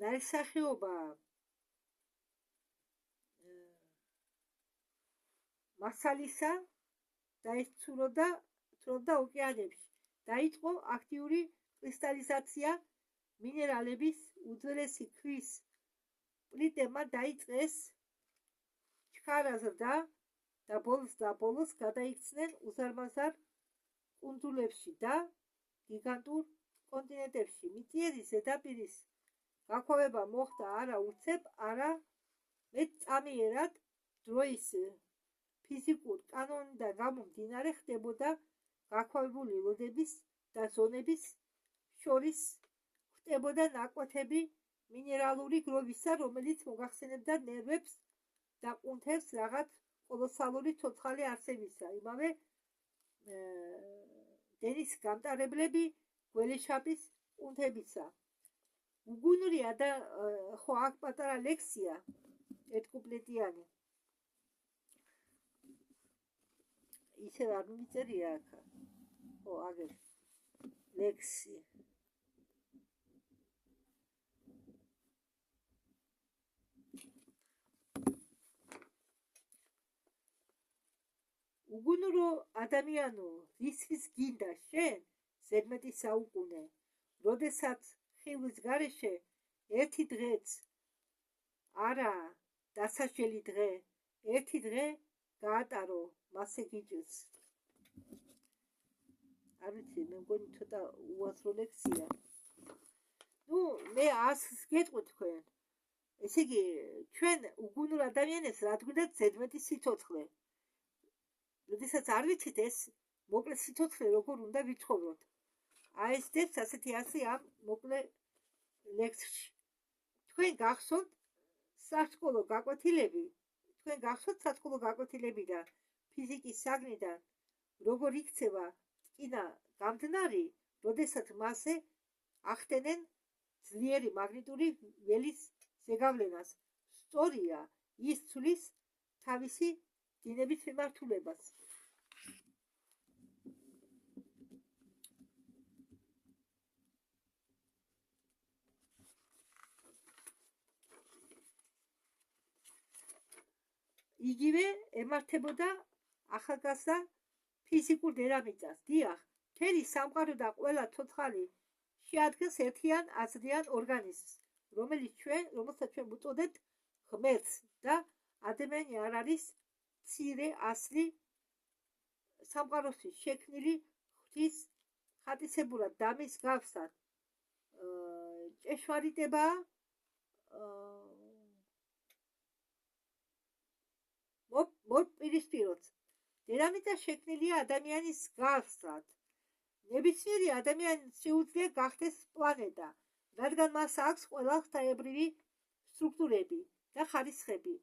ნაირსახეობა მასალისა და ეს ცურავდა ოკეანებში. დაიწყო აქტიური კრისტალიზაცია მინერალების. უძველესი ქვის პლიტებმა დაიწყეს ჩქარაზრდა და ბოლოს გადაიქცნენ უზარმაზარ კუნძულებში და გიგანტურ კონტინენტებში. მიწიერი ზედაპირის გაქვავება მოხდა არა უცებ, არამედ წამიერად. დროის ფიზიკურ კანონიდან გამომდინარე ხდებოდა გაქვავებული ლოდების და ზონების შორის ხდებოდა ნაკვეთები მინერალური გროვისა, რომელიც მოგახსენებდა ნერვებს და კუნთებს რაღაც კოლოსალური ცოცხალი არსებისა. იმავე დენის გამტარებლები გველეშაპის კუნთებისა. უგუნურია და ხო აქ პატარა ლექსია ერთკუპლეტიანი. ისევ არ მიწერია აქ. ხო, აგერ ლექსი. უგუნურო ადამიანო, რისთვის გინდა შენ ზედმეტი საუკუნე, როდესაც ხილვის გარეშე ერთი დღეც არა დასაშველი დღე, ერთი დღე გაატარო მასე გიჭირს. არ ვიცი, მე მგონი ცოტა უაზრო ლექსია. ნუ მე ასს გეტყვით თქვენ. ესე იგი, ჩვენ უგუნურ ადამიანებს რა გვინდათ ზედმეტი სიცოცხლე. როდესაც არ ვიცით ეს მოკლე სიცოცხლე როგორ უნდა ვიცხოვროთ. აი ეს დებს ასეთი ასი ამ მოკლე ლექსში. თქვენ გახსოვთ სასკოლო გაკვეთილებიდან ფიზიკის საგნიდან როგორ იქცევა ტკინა გამდნარი, როდესაც მასზე ახდენენ ძლიერი მაგნიტური ველის ზეგავლენას. სწორია, ის ცვლის თავისი დინების მიმართულებას. იგივე ემართებოდა ახალგაზრდა ფიზიკურ დედამიწას. დიახ, მთელი სამყარო და ყველა ცოცხალი შეადგენს ერთიან აზრიან ორგანიზმს, რომელსაც ჩვენ ვუწოდებთ ღმერთს და ადამიანი არ არის მცირე ასლი სამყაროსთვის შექმნილი ღვთის ხატისებურად და მის გავსად ჭეშმარიტებაა მოპირისპიროთ. დედამიწა შექმნილია ადამიანის გავსად. ნებისმიერი ადამიანს შეუძლია გახდეს პლანეტა, რადგან მას აქვს ყველა ღვთაებრივი სტრუქტურები და ხარისხები,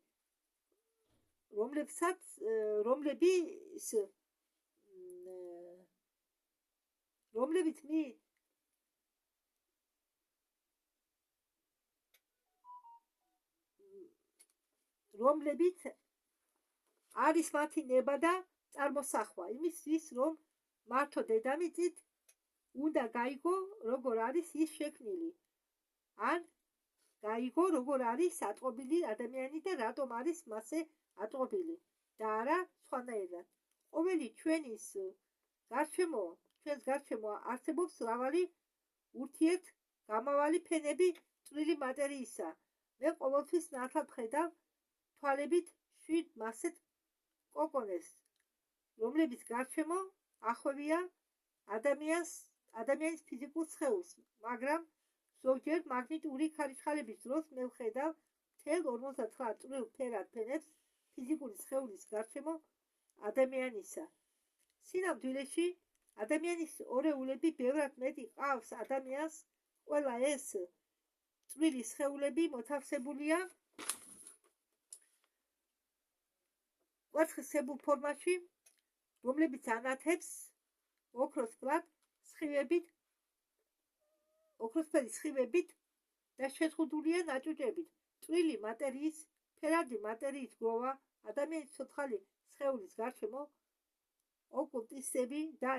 რომლებიც არის მათი ნება და წარმოსახვა იმისთვის, რომ მართო დედამიწით უნდა გაიგო, როგორ არის ის შექმნილი, ან გაიგო, როგორ არის ატყობილი ადამიანი და რატომ არის მასზე ატყობილი და არა სხვანაირად. ყოველი ჩვენს გარშემო არსებობს მრავალი ურთიერთგამავალი ფენები წვრილი მატერიისა. მე ყოველთვის ნათლად ხედავ თვალებით 7 მასეთ კოკონებს, რომლებიც გარშემო ახვევია ადამიანის ფიზიკურ სხეულს, მაგრამ ზოგჯერ მაგნიტური ქარიშხალების დროს მე ვხედავ მთელ 59 წვრილ ფერად ფენებს ფიზიკური სხეულის გარშემო ადამიანისა. სინამდვილეში ადამიანის ორეულები ბევრად მეტი ყავს ადამიანს. ყველა ეს წვრილი სხეულები მოთავსებულია კვერცხისებურ ფორმაში, რომლებიც ანათებს ოქროსფერი სხივებით და შეზღუდულია ნაწუჭებით. წვრილი მატერიის, ფერადი მატერიის გროვა ადამიანის ცოცხალი სხეულის გარშემო ოკულტისტები და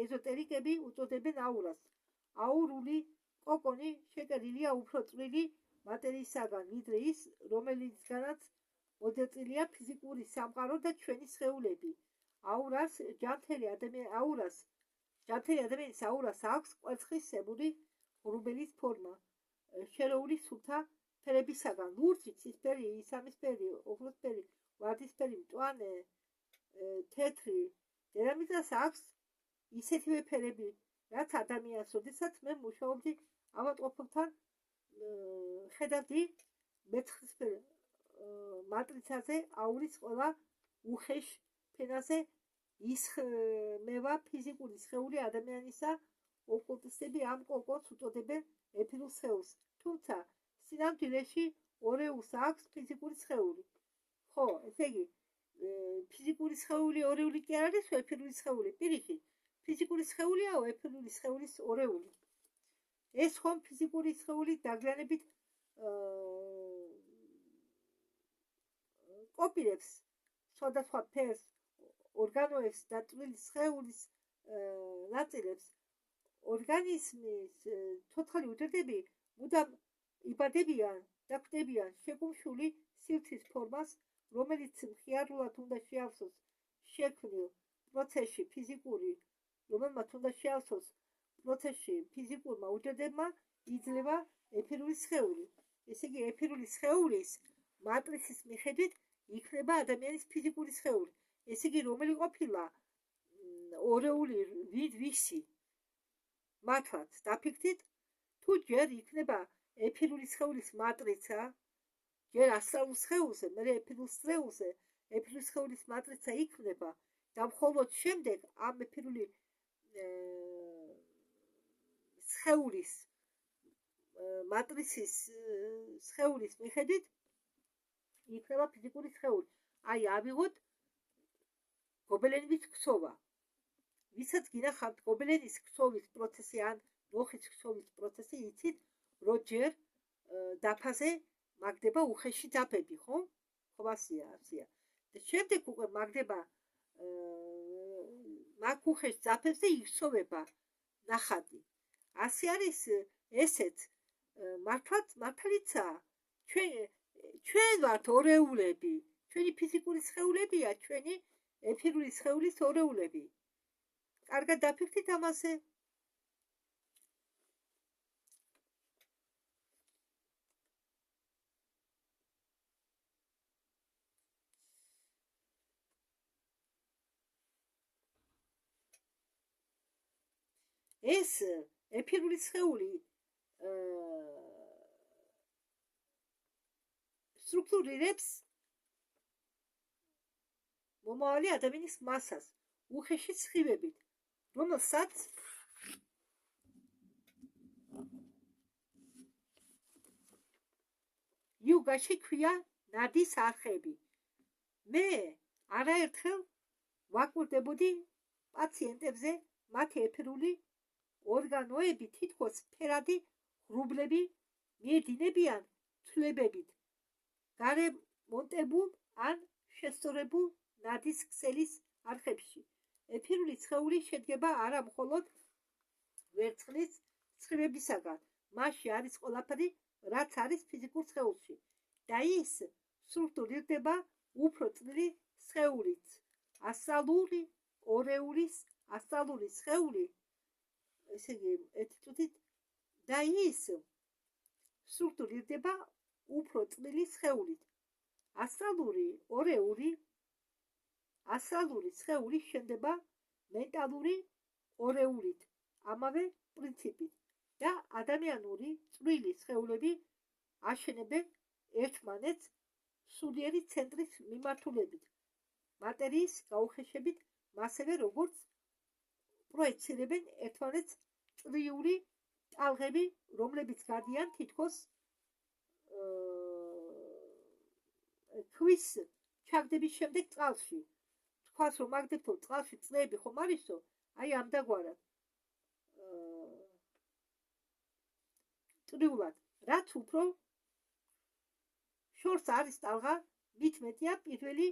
ეზოტერიკები უწოდებენ აურას. აურული კოკონი შეკერილია უფრო წვრილი მატერიისაგან, ვიდრე ის, რომელიცგანაც მოძერწილია ფიზიკური სამყარო და ჩვენი სხეულები. ჯანმრთელი ადამიანის აურას აქვს კვერცხისებური ღრუბელის ფორმა, შერეული სუფთა ფერებისაგან: ლურჯი, ცისფერი, ისამისფერი, ოქროსფერი, ვარდისფერი, მწვანე, თეთრი. დედამიწას აქვს ისეთივე ფერები, რაც ადამიანს. როდესაც მე მუშაობდი ავადმყოფობთან, ხედავდი მეცხრისფერ მატრიცაზე აურის ყველა უხეშ ფენაზე ისხმევა ფიზიკური სხეული ადამიანისა. ოკულტისტები ამ კოკონს უწოდებენ ეფირულ სხეულს, თუმცა სინამდვილეში ორეულს აქვს ფიზიკური სხეული. ხო, ესე იგი, ფიზიკური სხეული ორეული კი არ არის ეფირული სხეული, პირიქით, ფიზიკური სხეულიაო ეფირული სხეულის ორეული. ეს ხომ ფიზიკური სხეული დაგვიანებით კოპირებს სხვადასხვა ფერს ორგანოებს და წვრილი სხეულის ნაწილებს ორგანიზმის ცოცხალი უჯრედები მუდამ იბადებიან და ქმნებიან შეკუმშული სივრცის ფორმას, რომელიც მხიარულად უნდა შეავსოს შექმნილ პროცესში ფიზიკურმა უჯრედებმა იძლევა ეფირული სხეული. ესე იგი, ეფირული სხეულის მატრიცის მიხედვით იქნება ადამიანის ფიზიკური სხეული. ესე იგი, რომელი ყოფილა ორეული ვისი მართლაც დაფიქრდით, თუ ჯერ იქნება ეფირული სხეულის მატრიცა, ჯერ ასტრალურ სხეულზე, მერე ეფირულ სხეულზე, ეფირული სხეულის მატრიცა იქნება და მხოლოდ შემდეგ ამ ეფირული სხეულის მატრიცის სხეულის მიხედვით იქნება ფიზიკური სხეული. აი, ავიღოთ გობელენის ქსოვა. ვისაც გინახავთ გობელენის ქსოვის პროცესი ან მოხის ქსოვის პროცესი, იცით, რომ ჯერ დაფაზე მაგდება უხეში ძაფები, ხო? ხო, ასია. და შემდეგ უკვე მაგდება მაგ უხეშ ძაფებზე იქსოვება ნახატი. ასე არის ესეც მართლიცაა. ჩვენ ვართ ორეულები, ჩვენი ფიზიკური სხეულებია, ჩვენი ეფირული სხეულის ორეულები. კარგად დაფიქრდით ამაზე? ეს ეფირული სხეული სტრუქტურირებს მომავალი ადამიანის მასას უხეში სხივებით, რომელსაც იოგაში ქვია ნადის არხები. მე არაერთხელ ვაკვირდებოდი პაციენტებზე მათი ეფირული ორგანოები თითქოს ფერადი ღრუბლები მიედინებიან ცვლებებით გარემონტებულ ან შესწორებულ ნადის ქსელის არხებში. ეფირული სხეული შედგება არა მხოლოდ ვერცხლის სხივებისაგან, მასში არის ყველაფერი, რაც არის ფიზიკურ სხეულში, და ის სტრუქტურირდება უფრო წვრილი სხეულით. ასტრალური ორეულის ასტრალური სხეული, ესე იგი, ერთი წუთით, და ის სტრუქტურირდება უფრო წვრილი სხეულით. ასტრალური სხეული შენდება მენტალური ორეულით, ამავე პრინციპით, და ადამიანური წვრილი სხეულები აშენებენ ერთმანეთს სულიერი ცენტრის მიმართულებით, მატერიის გაუხეშებით, მასევე როგორც პროექცირებენ ერთმანეთს წრიული ტალღები, რომლებიც გადიან თითქოს ქვის ჩაგდების შემდეგ წყალში. თქვას, რომ მაგდეთო წყალში წლები ხომ არისო, აი ამდაგვარად წრიულად, რაც უფრო შორს არის ტალღა, მით მეტია პირველი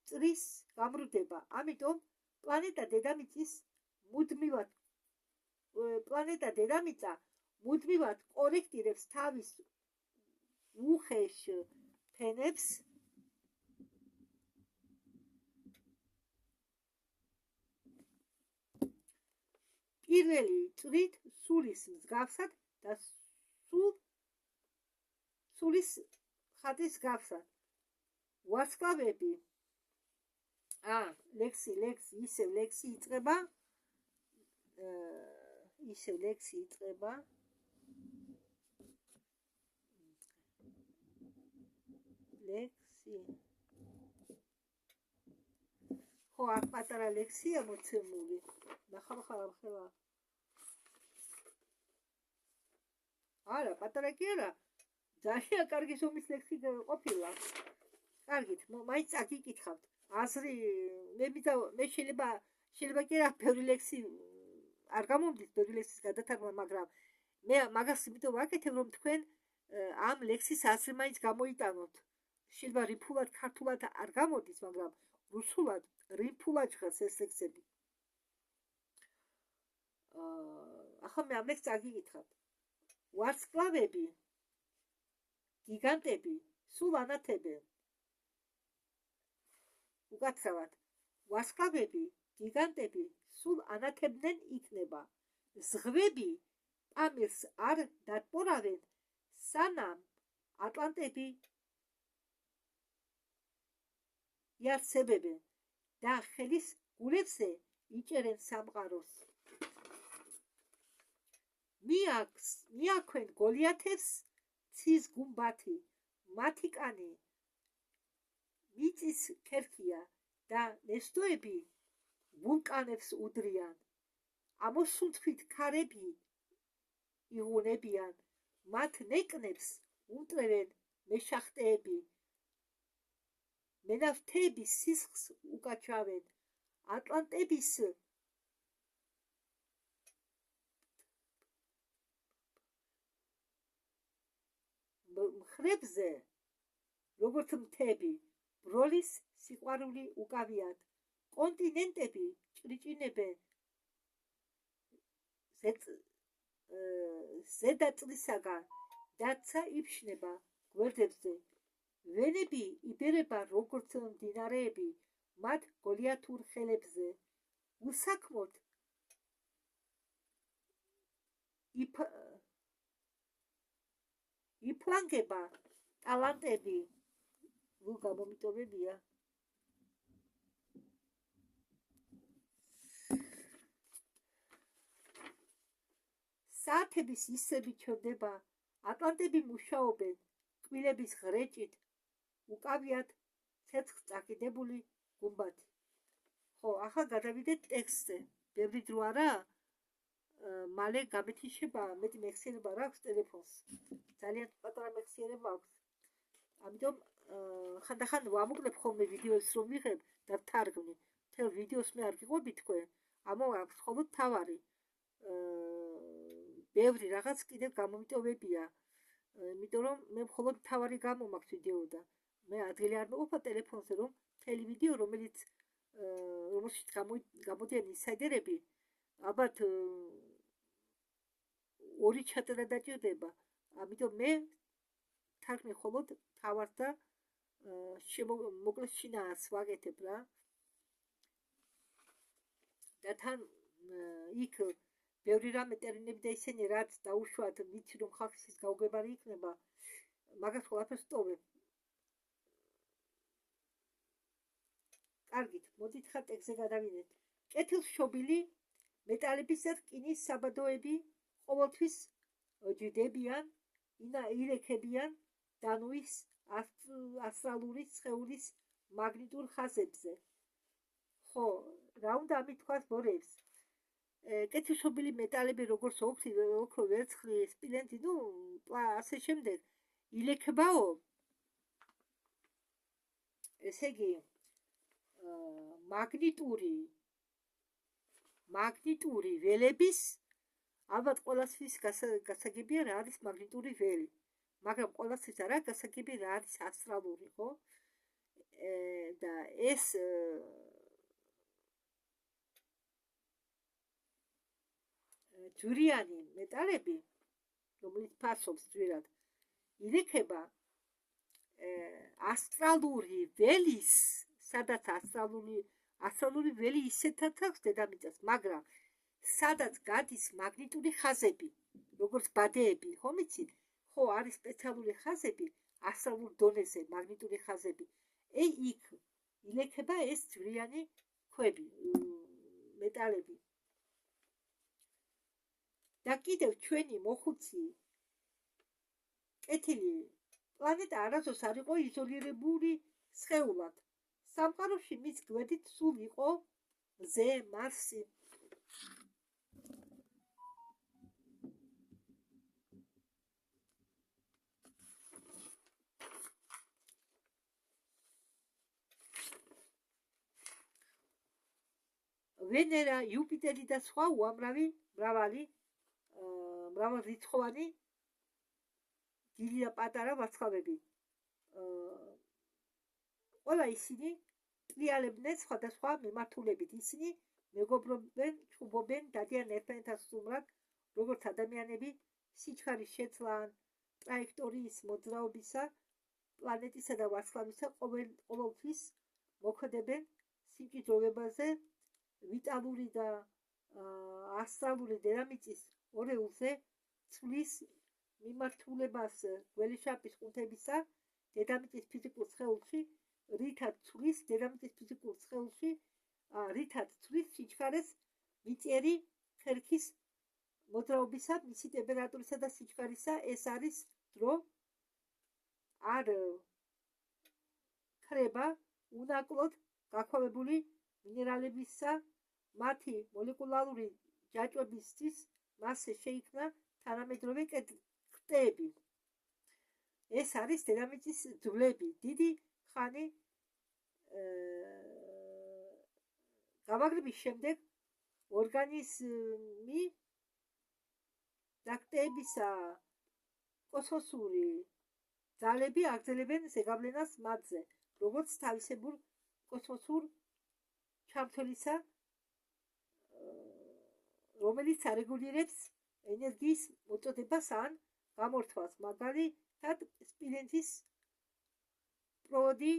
წრის გამრუდება. ამიტომ პლანეტა დედამიწა მუდმივად კორექტირებს თავის უხეშ ფენებს პირველი წრით სულის მსგავსად და სულის ხატის მსგავსად. ვარსკვლავები ლექსი იწყება ხო, აქ პატარა ლექსია მოცემული, ნახავ ხალხელა. არა, პატარა კი არა, ძალიან კარგი ზომის ლექსი ყოფილა. კარგით, მაინც აგიკითხავთ. აზრი, მე შეიძლება კი რა ბევრი ლექსი არ გამომდის, ბევრი ლექსის გადათარგმნა, მაგრამ მე მაგას იმიტომ ვაკეთებ, რომ თქვენ ამ ლექსის აზრი მაინც გამოიტანოთ. შეიძლება რიფულად, ქართულად არ გამოდის, მაგრამ რუსულად რიფულაჭხას ეს ლექსები. ახლა მე ამ ლექსს წაგიკითხავთ. ვარსკვლავები, გიგანტები სულ ანათებენ. უკაცრავად, ვარსკვლავები, გიგანტები სულ ანათებდნენ იქნება. ზღვები პამირს არ დატბორავენ, სანამ ატლანტები იარსებებენ და ხელის გულებზე იჭერენ სამყაროს. მიაქვენ გოლიათებს ცის გუმბათი, მათი კანი მიწის ქერქია და ნესტოები ვულკანებს უდრიან. ამოსუნთქვით ქარები იღუნებიან, მათ ნეკნებს უტევენ მეშახტეები. მენავთეების სისხლს უკაჩავენ, ატლანტების მხრებზე, როგორც მთები, ბროლის სიყვარული უკავიათ. კონტინენტები ჭრიჭინებენ ზედაწლისაგან, დაცა იფშნება გვერდებზე. ვენები იბერება როგორც მდინარეები, მათ გოლიათურ ხელებზე. უსაქმოდ იფლანგება ტალანტები. გამომიტოვებია. საათების ისრები ჩერდება, ატლანტები მუშაობენ კბილების ღრეჭით, უკავიათ ცეცხლს წაკიდებული გუმბათი. ხო, ახლა გადავიდეთ ტექსტზე. ბევრი დრო არა, მალე გამეთიშება, მეტი მეხსიერება არ აქვს ტელეფონს. ძალიან პატარა მეხსიერება აქვს. ამიტომ ხანდახან ვამუკლებ ხოლმე ვიდეოს რომ ვიღებ და ვთარგმნი. მთელ ვიდეოს მე არ გიყვები თქვენ, ამოვაქვს მხოლოდ თავარი. ბევრი რაღაც კიდევ გამომიტოვებია, იმიტომ რომ მე მხოლოდ თავარი გამომაქვს ვიდეოდა. მე ადგილი არ მოყოფა ტელეფონზე, რომ მთელი ვიდეო, რომელშიც გამოდიან ინსაიდერები, ალბათ ორი ჩაწერა დაჭირდება. ამიტომ მე თარგმნი მხოლოდ თავარს და მოკლეს შინაარს ვაკეთებ რა. და თან იქ ბევრი რამე ტერმინები და ისინი რაც დაუშვათ, ვიცი რომ ხალხის ის გაუგებარი იქნება, მაგას ყველაფერს ვტოვებ. კარგით, მოდით ხა ტექსტზე გადავიდეთ. კეთილშობილი მეტალების და რკინის საბადოები ყოველთვის ჯდებიან, ილექებიან დანუის ასტრალური სხეულის მაგნიტურ ხაზებზე. ხო, რა უნდა ამით თქვას ბორებს? კეთილშობილი მეტალები, როგორც ოქრო, ვერცხლი, სპილენძი, ასე შემდეგ, ილექებაო. ესე იგი, მაგნიტური ველების, ალბათ ყველასთვის გასაგებია რა არის მაგნიტური ველი, მაგრამ ყველასთვის არა გასაგები რა არის ასტრალური, ხო? და ეს ჯვრიანი მეტალები, რომელიც ფასობს ჯვრად, ილექება ასტრალური ველის, სადაც ასტრალური ველი ისეთად აქვს დედამიწას, მაგრამ სადაც გადის მაგნიტური ხაზები, როგორც ბადეები, ხო მიცით? ხო, არის სპეციალური ხაზები, ასტრალურ დონეზე მაგნიტური ხაზები. იქ ილექება ეს ჯვრიანი ქვები, მეტალები. და კიდევ ჩვენი მოხუცი კეთილი პლანეტა არასდროს არ იყო იზოლირებული სხეულად. სამყაროში მის გვერდით სულ იყო მზე, მარსი. ვენერა, იუპიტერი და სხვა მრავალრიცხოვანი დიდი და პატარა ვარსკვლავები. ყველა ისინი ტრიალებდნენ სხვადასხვა მიმართულებით. ისინი მეგობრობენ, ჩუბობენ, დადიან ერთმანეთთან სტუმრად, როგორც ადამიანები სიჩქარის შეცვლან, ტრაექტორიის მოძრაობისა, პლანეტისა და ვარსკვლავისა ყოველთვის მოქმედებენ სიმჭიდროვებაზე, ვიტალური და ასტრალური დედამიწის ორეულზე ცვლის მიმართულებას გველეშაპის კუნთებისა დედამიწის ფიზიკურ სხეულში, რითაც ცვლის დედამიწის ფიზიკურ სხეულში, რითაც ცვლის სიჩქარეს მიწიერი ხერხის მოძრაობისა, მისი ტემპერატურისა და სიჩქარისა. ეს არის დრო არ ქრება უნაკლოდ გაქვავებული მინერალებისა, მათი მოლეკულარული ჯაჭვებისთვის მასზე შეიქმნა თანამედროვე კრტები. ეს არის დედამიწის ძვლები. დიდი ხანი გამაგრების შემდეგ ორგანიზმი და კრტებისა კოსმოსური ძალები აგრძელებენ ზეგავლენას მათზე, როგორც თავისებურ კოსმოსურ ჩამთვლისა, რომელიც არეგულირებს ენერგიის მოწოდებას ან გამორთვას. მაგალითად, სპილენძის პროვოდი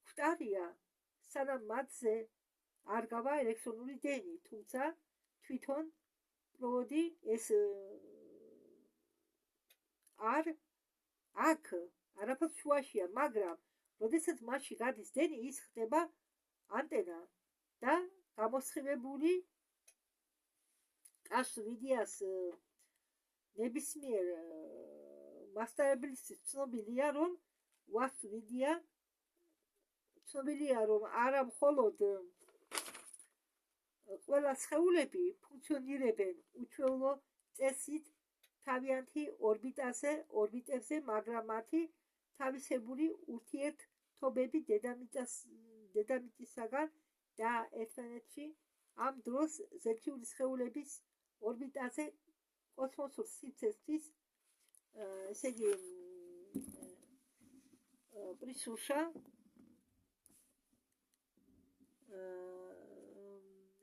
გვტარია, სანამ მათზე არ გავა ელექტრონული დენი, თუმცა თვითონ პროვოდი ეს აქ არაფერს შუაშია, მაგრამ როდესაც მასში გადის დენი, ის ხდება ანტენა და გამოსხივებული კაშ ვიდეოს ნებისმიერ მასშტაბებისთვის ცნობილია, რომ ვას ვიდეო ცნობილია, რომ არა მხოლოდ ყველა სხეულები ფუნქციონირებენ უჩვეულო წესით თავიანთი ორბიტებზე, მაგრამ მათი თავისებური ურთიერთობები დედამიწისაგან და ერთმანეთში ამ დროს ზეციური სხეულების ორბიტაზე კოსმოსურ სივრცესთვის, ესე იგი პრისუშა,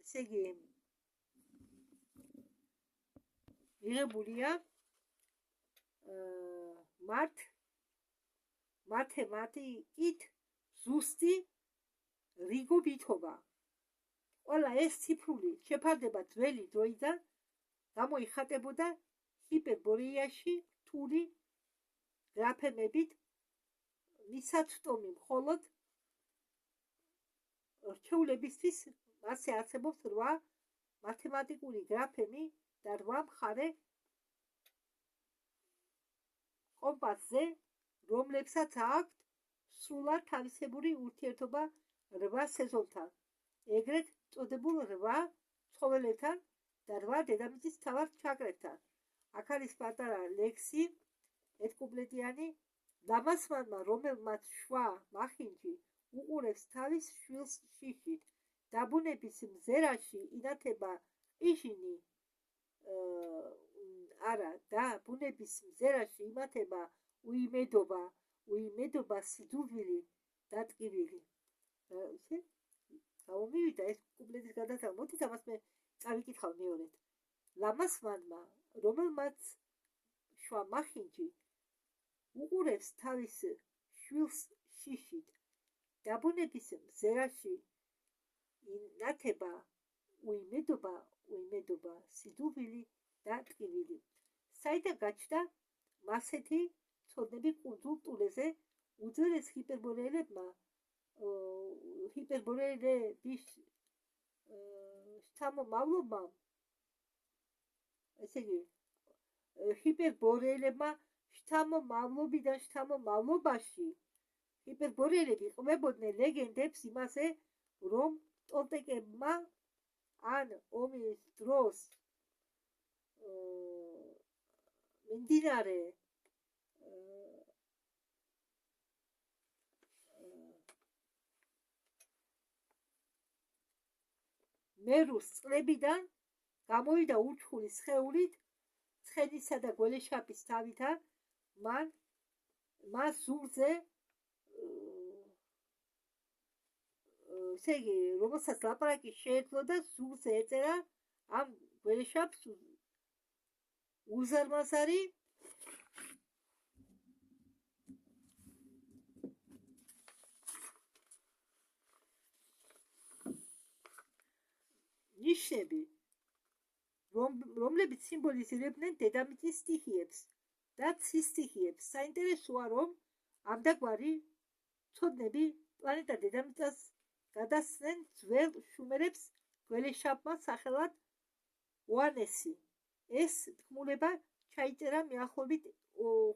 ესე იგი მიღებულია მათემატიკით ზუსტი რიგობითობა. ყველა ეს ციფრული შეფარდება ძველი დროიდან გამოიხატებოდა ჰიპერბოლეაში რთული გრაფემებით, მისაწვდომი მხოლოდ რჩეულებისთვის. მასზე არსებობს 8 მათემატიკური გრაფემი და 8 მხარე კომპასზე, რომლებსაც აქვთ სრულად თავისებური ურთიერთობა 8 სეზონთან, ეგრეთ წოდებულ 8 ცხოველებთან და 8 დედამიწის მთავარ ჩაკრებთან. აქ არის პატარა ლექსი, ერთკუპლეტიანი. ლამასმანმა, რომელმაც შვა მახინჯი უყურებს თავის შვილს შიშით, დაბუნების მზერაში ინათება ყიჟინი, დაბუნების მზერაში იმათება უიმედობა სიძულვილი და ტკივილი. გამომივიდა ეს კუპლეტის გადაცემა. მოდით ამას მე წავიკითხავ მეორედ. ლამასმანმა, რომელმაც შვა მახინჯი უყურებს თავის შვილს შიშით, დაბუნების მზერაში ინათება უიმედობა სიძულვილი და ტკივილი. საიდან გაჩნდა მასეთი ცოდნები კუნძულ ტულეზე? უძველეს ჰიპერბოლეების შთამომავლობამ, ესე იგი ჰიპერბოლეელებმა შთამომავლობიდან შთამომავლობაში ჰიპერბოლეელები ყვებოდნენ ლეგენდებს იმაზე, რომ ტოლტეკებმა ან ომის დროს მიმდინარე მერუს წყლებიდან გამოვიდა ურჩხული სხეულით ცხენისა და გველეშაპის თავიდან, მას ზურგზე ესე იგი, რომელსაც ლაპარაკი შეეძლო და სულს ეწერა ამ გველეშაპს უზარმაზარი ნიშნები, რომლებიც სიმბოლიზირებდნენ დედამიწის სტიქიებს და ცის სტიქიებს. საინტერესოა, რომ ამდაგვარი ცოდნები პლანეტა დედამიწას გადასცნენ ძველ შუმერებს გველეშაპმა სახელად ოანესი. ეს თქმულება ჩაიწერა მიახლოებით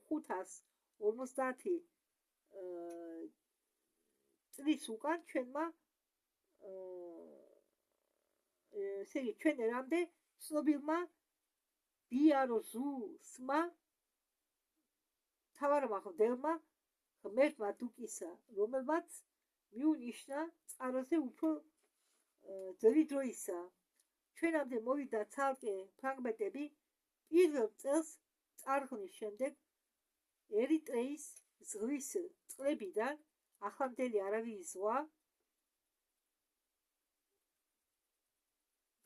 550 წლის უკან ჩვენმა ესე იგი ჩვენ ერამდე ცნობილმა ბიაროზუსმა მთავარმა მღვდელმა ღმერთმა დუკისა, რომელმაც მიუნიშნა წყაროზე უფრო ძველი დროისა. ჩვენამდე მოვიდა ცალკე ფრაგმენტები პირველ წელს წარღვნის შემდეგ ერიტრეის ზღვის წყლებიდან ახლანდელი არავის ზღვა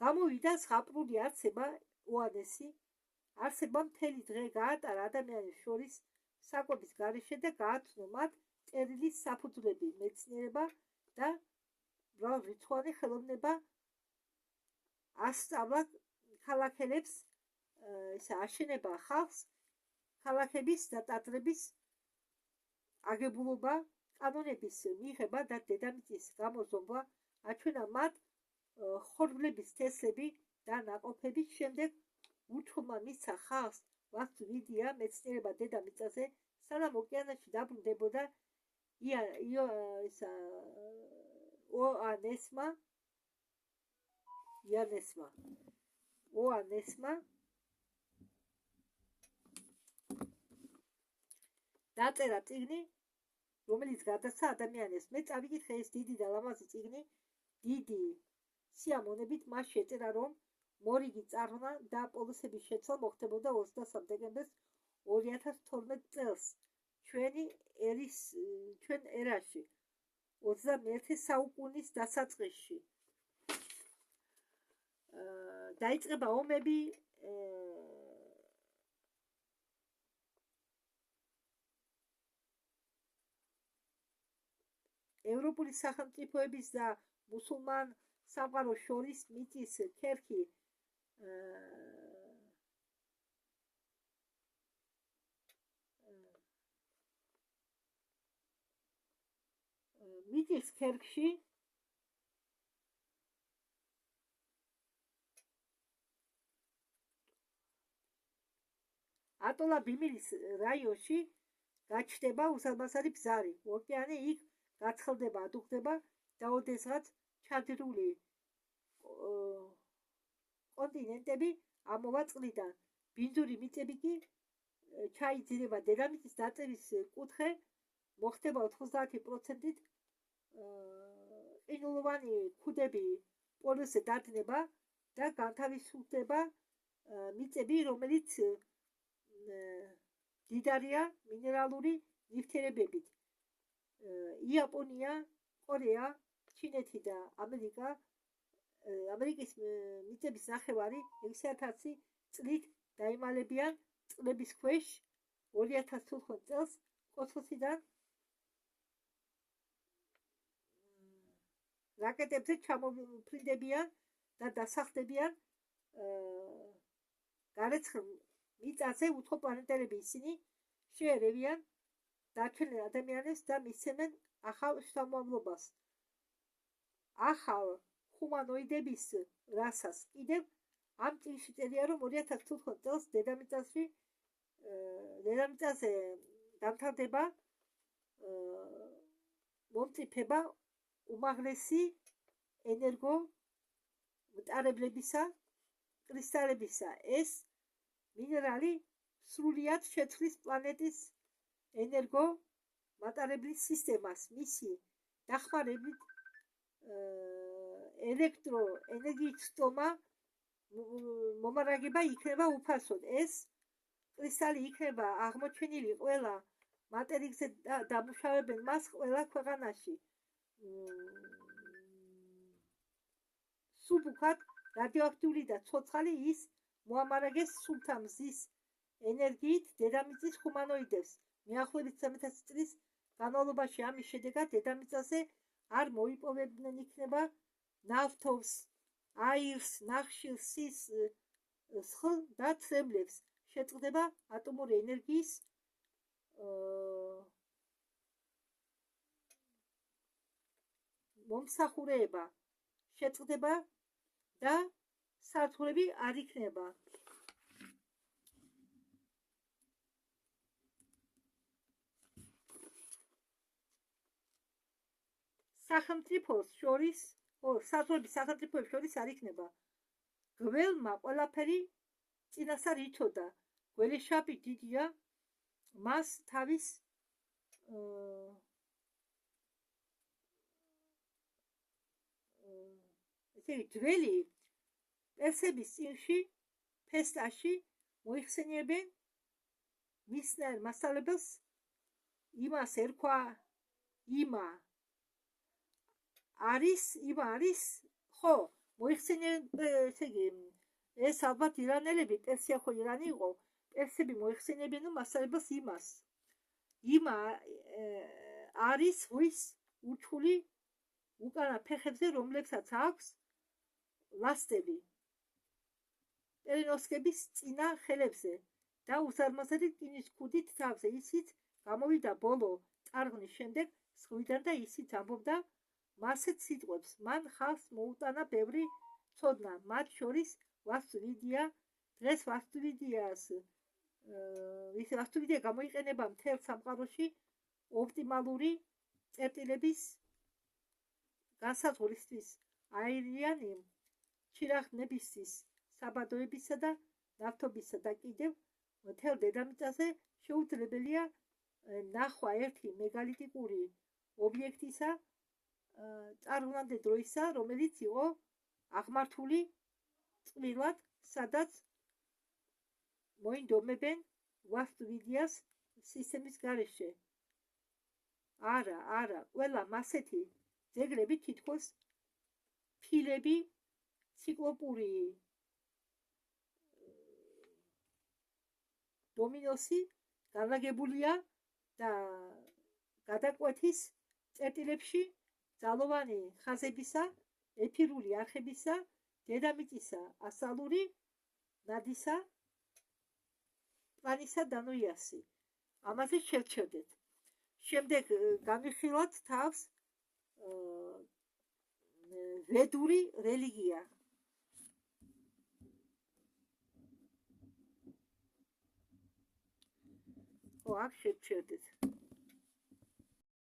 გამოვიდა ზღაპრული არსება ოანესი. არსება მთელი დღე გაატარა ადამიანებს შორის საკვების გარეშე და გააცნო მათ წერილის საფუძვლები, მეცნიერება და მრავალრიცხოვანი ხელოვნება ასწავლა ქალაქელებს აშენება ხალხს, ქალაქების და ტაძრების აგებულობა, კანონების მიღება და დედამიწის გამოზომვა, აჩვენა მათ ხორბლების თესლები და ნაყოფების. შემდეგ უთხრობა მისცა ხალხს ვასწავლ ვიდეა მეცნიერება დედამიწაზე, სანამ ოკეანეში დაბრუნდებოდა ოანესმა დაწერა წიგნი, რომელიც გადასცა ადამიანებს. მე წავიკითხე ეს დიდი და ლამაზი წიგნი, დიდი სიამონებით. მას შეწერა, რომ მორიგი წარღვნა და პოლუსების შეცვლა მოხდებოდა 23 დეკემბერს 2012 წელს ჩვენ ერაში 21 საუკუნის დასაწყისში. დაიწყება ომები, ევროპული სახელმწიფოების და მუსულმან სამყაროს შორის მიწის ქერქი მიწის ქერქში ატოლა ბიმილის რაიონში გაჩნდება უზარმაზარი ბზარი. ოკეანე იქ გაცხელდება, ადუღდება და ოდესღაც ჩადრული კონტინენტები ამოვა წყლიდან. ბინძური მიწები კი ჩაიძირება. დედამიწის დაწევის კუთხე მოხდება 90%-ით. ყინულოვანი ქუდები პოლუსზე დადნება და განთავისუფლდება მიწები, რომელიც დიდარია მინერალური ნივთიერებებით. იაპონია, კორეა, ჩინეთი და ამერიკის მიწების ნახევარი 6000 წლით დაიმალებიან წყლების ქვეშ. 2015 წელს კოსმოსიდან რაკეტებზე ჩამოფრინდებიან და დასახლდებიან გარეცხილ მიწაზე უცხო პლანეტელები. ისინი შეერევიან დარჩენილ ადამიანებს და მისცემენ ახალ შთამომავლობას. ახალ ჰუმანოიდების რასას. კიდევ ამ წიგნში წერია, რომ 2015 წელს დედამიწაზე დამთავრდება მომწიფება უმაღლესი ენერგო მტარებლებისა კრისტალებისა. ეს მინერალი სრულიად შეცვლის პლანეტის ენერგო მატარებლის სისტემას. მისი დახმარებით ელექტროენერგიის ცდომა მომარაგება იქნება უფასოდ. ეს კრისტალი იქნება აღმოჩენილი ყველა მატერიებზე დამუშავებენ მას ყველა ქვეყანაში. სუბუქად რადიოაქტიული და ცოცხალი ის მოამარაგეს სულთა მზის ენერგიით დედამიწის ჰუმანოიდებს. მიახლოებით 3000 წლის განმავლობაში ამის შედეგად დედამიწაზე არ მოიპოვებდნენ იქნება ნავთობს, აირს, ნახშირს, სხლ და ცრემლებს. შეწყდება ატომური ენერგიის მომსახურება შეწყდება და სართულები არ იქნება. სახელმწიფოებს შორის არ იქნება. გველმა ყველაფერი წინასწარ იცოდა. გველეშაპი დიდია, მას თავის ძველი პერსების წინში ფესტაში მოიხსენიებენ მისნაირ მასწავლებელს. იმას ერქვა იმა არის ხო მოიხსენიებენ ეს ალბათ ირანელები, პერსია ხო ირანი იყო, პერსები მოიხსენიებენ მასწავლებელს იმას. იმა არის ზღვის ურჩხული უკანა ფეხებზე, რომლებსაც აქვს ლასტები პერინოსკების წინა ხელებზე და უზარმაზარი რკინის ქუდით თავზე. ისიც გამოვიდა ბოლო წარღვნის შემდეგ ზღვიდან და ისიც ამბობდა მასეთ სიტყვებს. მან ხალხს მოუტანა ბევრი ცოდნა, მათ შორის დღეს ვასტუვიდია გამოიყენება მთელ სამყაროში ოპტიმალური წერტილების განსაზღვრისთვის. აირიანი ჩირაღნებისთვის, საბადოებისა და ნავთობისა და კიდევ მთელ დედამიწაზე შეუძლებელია ნახვა ერთი მეგალითიკური ობიექტისა წარღვნამდე დროისა, რომელიც იყო აღმართული წყვილად, სადაც მოინდომებენ ვასტუვიდიას სისტემის გარეშე. არა, ყველა მასეთი ძეგლები თითქოს ფილები ციკლოპური დომინოსი განლაგებულია და გადაკვეთის წერტილებში ძალოვანი ხაზებისა, ეფირული არხებისა, დედამიწისა, ასტრალური ნადისა, პლანისა და ნუიასი. ამაზე შევჩერდეთ. შემდეგ განვიხილოთ თავს ვედური რელიგია. აქ შევჩერდეთ.